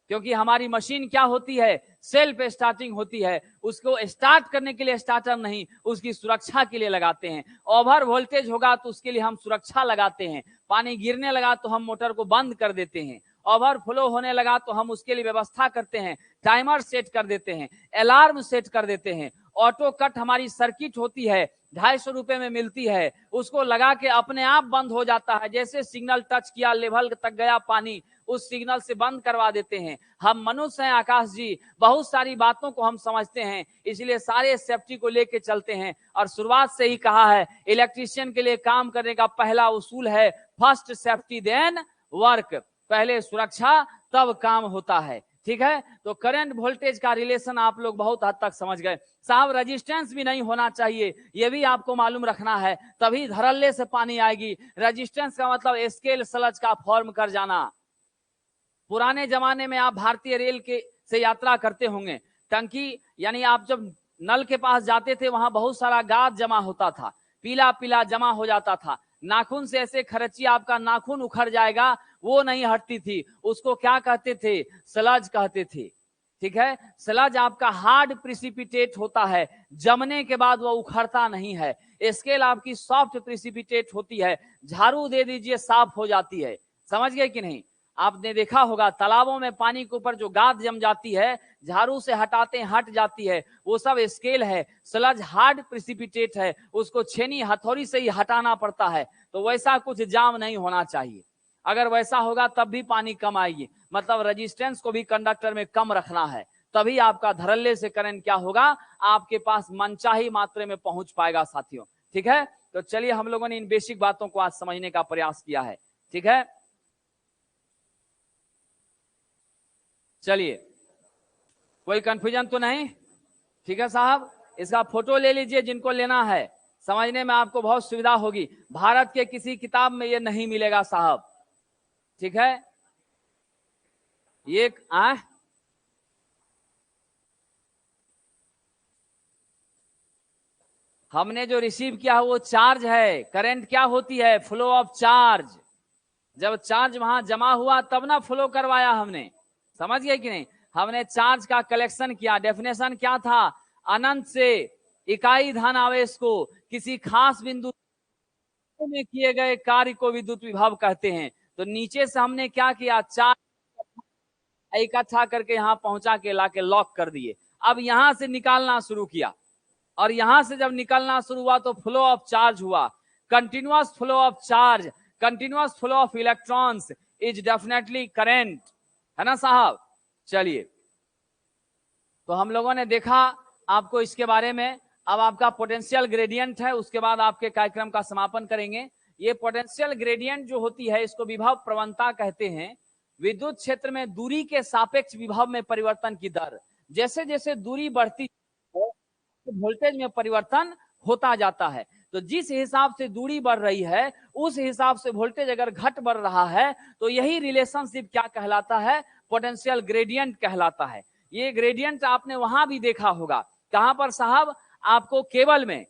क्योंकि हमारी मशीन क्या होती है? सेल्फ स्टार्टिंग होती है। उसको स्टार्ट करने के लिए स्टार्टर नहीं, उसकी सुरक्षा के लिए लगाते हैं। ओवर वोल्टेज होगा तो उसके लिए हम सुरक्षा लगाते हैं। पानी गिरने लगा तो हम मोटर को बंद कर देते हैं, ओवरफ्लो होने लगा तो हम उसके लिए व्यवस्था करते हैं, टाइमर सेट कर देते हैं, अलार्म सेट कर देते हैं। ऑटो कट हमारी सर्किट होती है, 250 रुपए में मिलती है, उसको लगा के अपने आप बंद हो जाता है। जैसे सिग्नल टच किया, लेवल तक गया पानी, उस सिग्नल से बंद करवा देते हैं। हम मनुष्य हैं आकाश जी, बहुत सारी बातों को हम समझते हैं, इसलिए सारे सेफ्टी को लेके चलते हैं। और शुरुआत से ही कहा है, इलेक्ट्रीशियन के लिए काम करने का पहला उसूल है फर्स्ट सेफ्टी देन वर्क, पहले सुरक्षा तब काम होता है। ठीक है, तो करंट वोल्टेज का रिलेशन आप लोग बहुत हद तक समझ गए। साहब रेजिस्टेंस भी नहीं होना चाहिए, ये भी आपको मालूम रखना है, तभी धड़ल्ले से पानी आएगी। रेजिस्टेंस का मतलब स्केल सलज का फॉर्म कर जाना। पुराने जमाने में आप भारतीय रेल के से यात्रा करते होंगे, टंकी यानी आप जब नल के पास जाते थे, वहां बहुत सारा गाद जमा होता था, पीला पीला जमा हो जाता था। नाखून से ऐसे खरची आपका नाखून उखड़ जाएगा, वो नहीं हटती थी, उसको क्या कहते थे? स्लज कहते थे। ठीक है, स्लज आपका हार्ड प्रिसिपिटेट होता है, जमने के बाद वो उखड़ता नहीं है। स्केल आपकी सॉफ्ट प्रिसिपिटेट होती है, झाड़ू दे दीजिए साफ हो जाती है। समझ गए कि नहीं? आपने देखा होगा तालाबों में पानी के ऊपर जो गाद जम जाती है, झाड़ू से हटाते हैं हट जाती है, वो सब स्केल है। स्लज हार्ड प्रिसिपिटेट है, उसको छेनी हथौड़ी से ही हटाना पड़ता है। तो वैसा कुछ जाम नहीं होना चाहिए, अगर वैसा होगा तब भी पानी कम आएगी। मतलब रेजिस्टेंस को भी कंडक्टर में कम रखना है, तभी आपका धड़ल्ले से करंट क्या होगा? आपके पास मनचाही मात्रा में पहुंच पाएगा साथियों। ठीक है, तो चलिए हम लोगों ने इन बेसिक बातों को आज समझने का प्रयास किया है। ठीक है, चलिए कोई कंफ्यूजन तो नहीं? ठीक है साहब, इसका फोटो ले लीजिए जिनको लेना है, समझने में आपको बहुत सुविधा होगी। भारत के किसी किताब में ये नहीं मिलेगा साहब। ठीक है, ये हमने जो रिसीव किया है वो चार्ज है। करंट क्या होती है? Flow of charge. जब चार्ज वहां जमा हुआ तब ना फ्लो करवाया हमने, समझ गए कि नहीं? हमने चार्ज का कलेक्शन किया। डेफिनेशन क्या था? अनंत से इकाई धन आवेश को किसी खास बिंदु में किए गए कार्य को विद्युत विभव कहते हैं। तो नीचे से हमने क्या किया? चार्ज इकट्ठा करके यहां पहुंचा के लाके लॉक कर दिए। अब यहां से निकालना शुरू किया, और यहां से जब निकलना शुरू हुआ तो फ्लो ऑफ चार्ज हुआ। Continuous flow of charge, continuous flow of electrons is definitely current, है ना साहब? चलिए, तो हम लोगों ने देखा आपको इसके बारे में। अब आपका पोटेंशियल ग्रेडियंट है, उसके बाद आपके कार्यक्रम का समापन करेंगे। ये पोटेंशियल ग्रेडियंट जो होती है, इसको विभव प्रवणता कहते हैं। विद्युत क्षेत्र में दूरी के सापेक्ष विभव में परिवर्तन की दर, जैसे जैसे दूरी बढ़ती है वोल्टेज में परिवर्तन होता जाता है। तो जिस हिसाब से दूरी बढ़ रही है उस हिसाब से वोल्टेज अगर घट बढ़ रहा है तो यही रिलेशनशिप क्या कहलाता है? पोटेंशियल ग्रेडियंट कहलाता है। ये ग्रेडियंट आपने वहां भी देखा होगा। कहां पर साहब? आपको केबल में,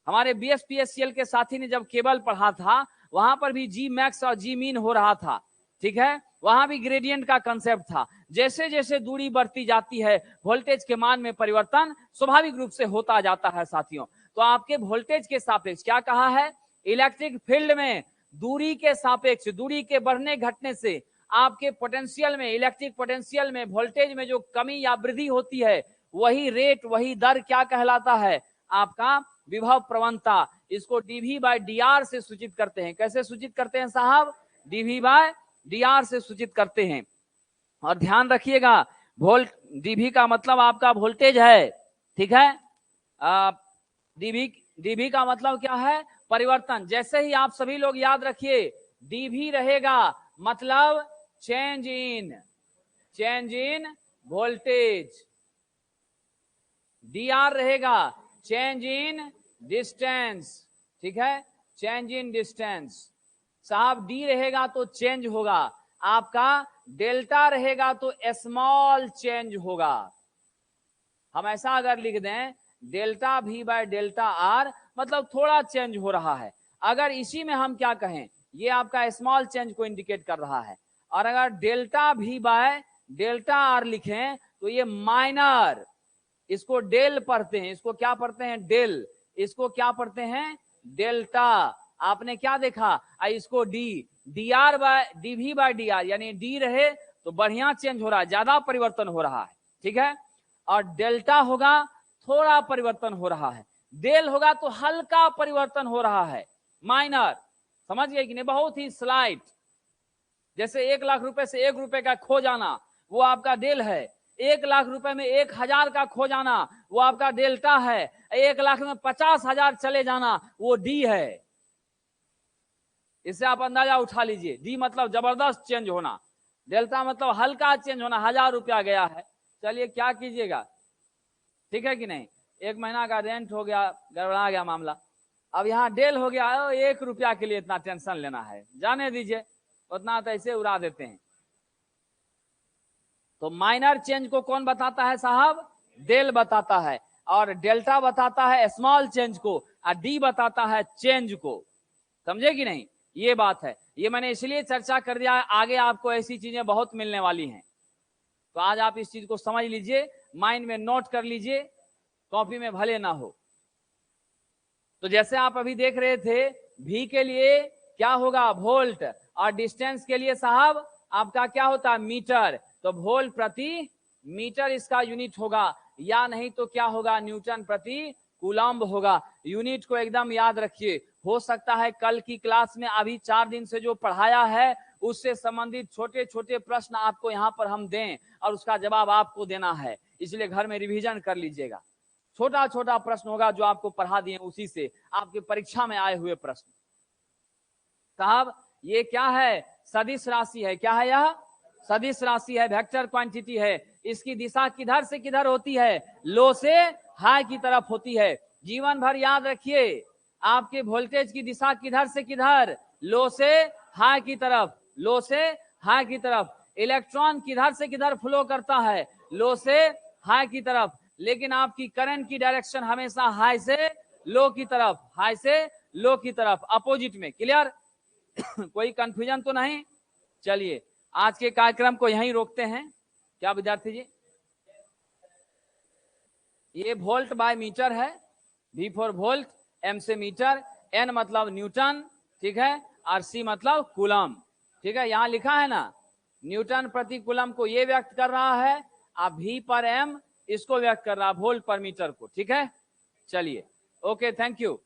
हमारे बीएसपीएससीएल के साथी ने जब केबल पढ़ा था, वहां पर भी जी मैक्स और जी मीन हो रहा था। ठीक है, वहां भी ग्रेडियंट का कंसेप्ट था। जैसे जैसे दूरी बढ़ती जाती है वोल्टेज के मान में परिवर्तन स्वाभाविक रूप से होता जाता है साथियों। तो आपके वोल्टेज के सापेक्ष क्या कहा है? इलेक्ट्रिक फील्ड में दूरी के सापेक्ष, दूरी के बढ़ने घटने से आपके पोटेंशियल में, इलेक्ट्रिक पोटेंशियल में, वोल्टेज में जो कमी या वृद्धि होती है, वही रेट, वही दर क्या कहलाता है? आपका विभव प्रवणता। इसको डीवी बाय डीआर से सूचित करते हैं। कैसे सूचित करते हैं साहब? डीवी बाय डीआर से सूचित करते हैं। और ध्यान रखिएगा, वोल्ट, डीवी का मतलब आपका वोल्टेज है, ठीक है। डीवी का मतलब क्या है? परिवर्तन। जैसे ही आप सभी लोग याद रखिए, डीवी रहेगा मतलब चेंज इन वोल्टेज, डीआर रहेगा चेंज इन डिस्टेंस, ठीक है, चेंज इन डिस्टेंस। साहब डी रहेगा तो चेंज होगा, आपका डेल्टा रहेगा तो स्मॉल चेंज होगा। हम ऐसा अगर लिख दें, delta we by delta R मतलब थोड़ा चेंज हो रहा है। अगर इसी में हम क्या कहें, ये आपका स्मॉल चेंज को इंडिकेट कर रहा है। और अगर delta we by delta R लिखें तो ये माइनर, इसको डेल पढ़ते हैं, इसको क्या पढ़ते हैं? डेल। इसको क्या पढ़ते हैं? डेल्टा। आपने क्या देखा? इसको D, D R by DV by D R, यानी डी रहे तो बढ़िया चेंज हो रहा है, ज्यादा परिवर्तन हो रहा है, ठीक है। और डेल्टा होगा थोड़ा परिवर्तन हो रहा है, डेल होगा तो हल्का परिवर्तन हो रहा है, माइनर। समझ गए कि नहीं? बहुत ही स्लाइट। जैसे 1 लाख रुपए से 1 रुपए का खो जाना, वो आपका डेल है। 1 लाख रुपए में 1000 का खो जाना, वो आपका डेल्टा है। 1 लाख में 50,000 चले जाना, वो डी है। इससे आप अंदाजा उठा लीजिए। डी मतलब जबरदस्त चेंज होना, डेल्टा मतलब हल्का चेंज होना। 1000 रुपया गया है, चलिए क्या कीजिएगा, ठीक है कि नहीं? 1 महीना का रेंट हो गया, गड़बड़ा गया मामला। अब यहाँ डेल हो गया, 1 रुपया के लिए इतना टेंशन लेना है, जाने दीजिए, उतना तो ऐसे उड़ा देते हैं। तो माइनर चेंज को कौन बताता है साहब? डेल बताता है। और डेल्टा बताता है स्मॉल चेंज को, और डी बताता है चेंज को। समझे कि नहीं? ये बात है। ये मैंने इसलिए चर्चा कर दिया, आगे आपको ऐसी चीजें बहुत मिलने वाली हैं। तो आज आप इस चीज को समझ लीजिए, माइंड में नोट कर लीजिए, कॉपी में भले ना हो। तो जैसे आप अभी देख रहे थे, भी के लिए क्या होगा? वोल्ट। और डिस्टेंस के लिए साहब आपका क्या होता है? मीटर। तो वोल्ट प्रति मीटर इसका यूनिट होगा, या नहीं तो क्या होगा? न्यूटन प्रति कूलम्ब होगा। यूनिट को एकदम याद रखिए। हो सकता है कल की क्लास में अभी 4 दिन से जो पढ़ाया है उससे संबंधित छोटे छोटे प्रश्न आपको यहाँ पर हम दें और उसका जवाब आपको देना है, इसलिए घर में रिवीजन कर लीजिएगा। छोटा छोटा प्रश्न होगा जो आपको पढ़ा दिए, उसी से आपके परीक्षा में आए हुए प्रश्न। साहब ये क्या है? सदिश राशि है। क्या है यह? सदिश राशि है, वेक्टर क्वांटिटी है। इसकी दिशा किधर से किधर होती है? लो से हाई की तरफ होती है। जीवन भर याद रखिए, आपके वोल्टेज की दिशा किधर से किधर? लो से हाई की तरफ, लो से हाई की तरफ। इलेक्ट्रॉन किधर से किधर फ्लो करता है? लो से हाई की तरफ। लेकिन आपकी करंट की डायरेक्शन हमेशा हाई से लो की तरफ, हाई से लो की तरफ, अपोजिट में। क्लियर? कोई कंफ्यूजन तो नहीं? चलिए आज के कार्यक्रम को यहीं रोकते हैं। क्या विद्यार्थी जी? ये वोल्ट बाय मीटर है, V फॉर वोल्ट, M से मीटर, N मतलब न्यूटन, ठीक है, और C मतलब कूलम, ठीक है। यहां लिखा है ना, न्यूटन प्रति कूलम को ये व्यक्त कर रहा है, अब V पर M इसको व्यक्त कर रहा है, वोल्ट पर मीटर को, ठीक है। चलिए ओके, थैंक यू।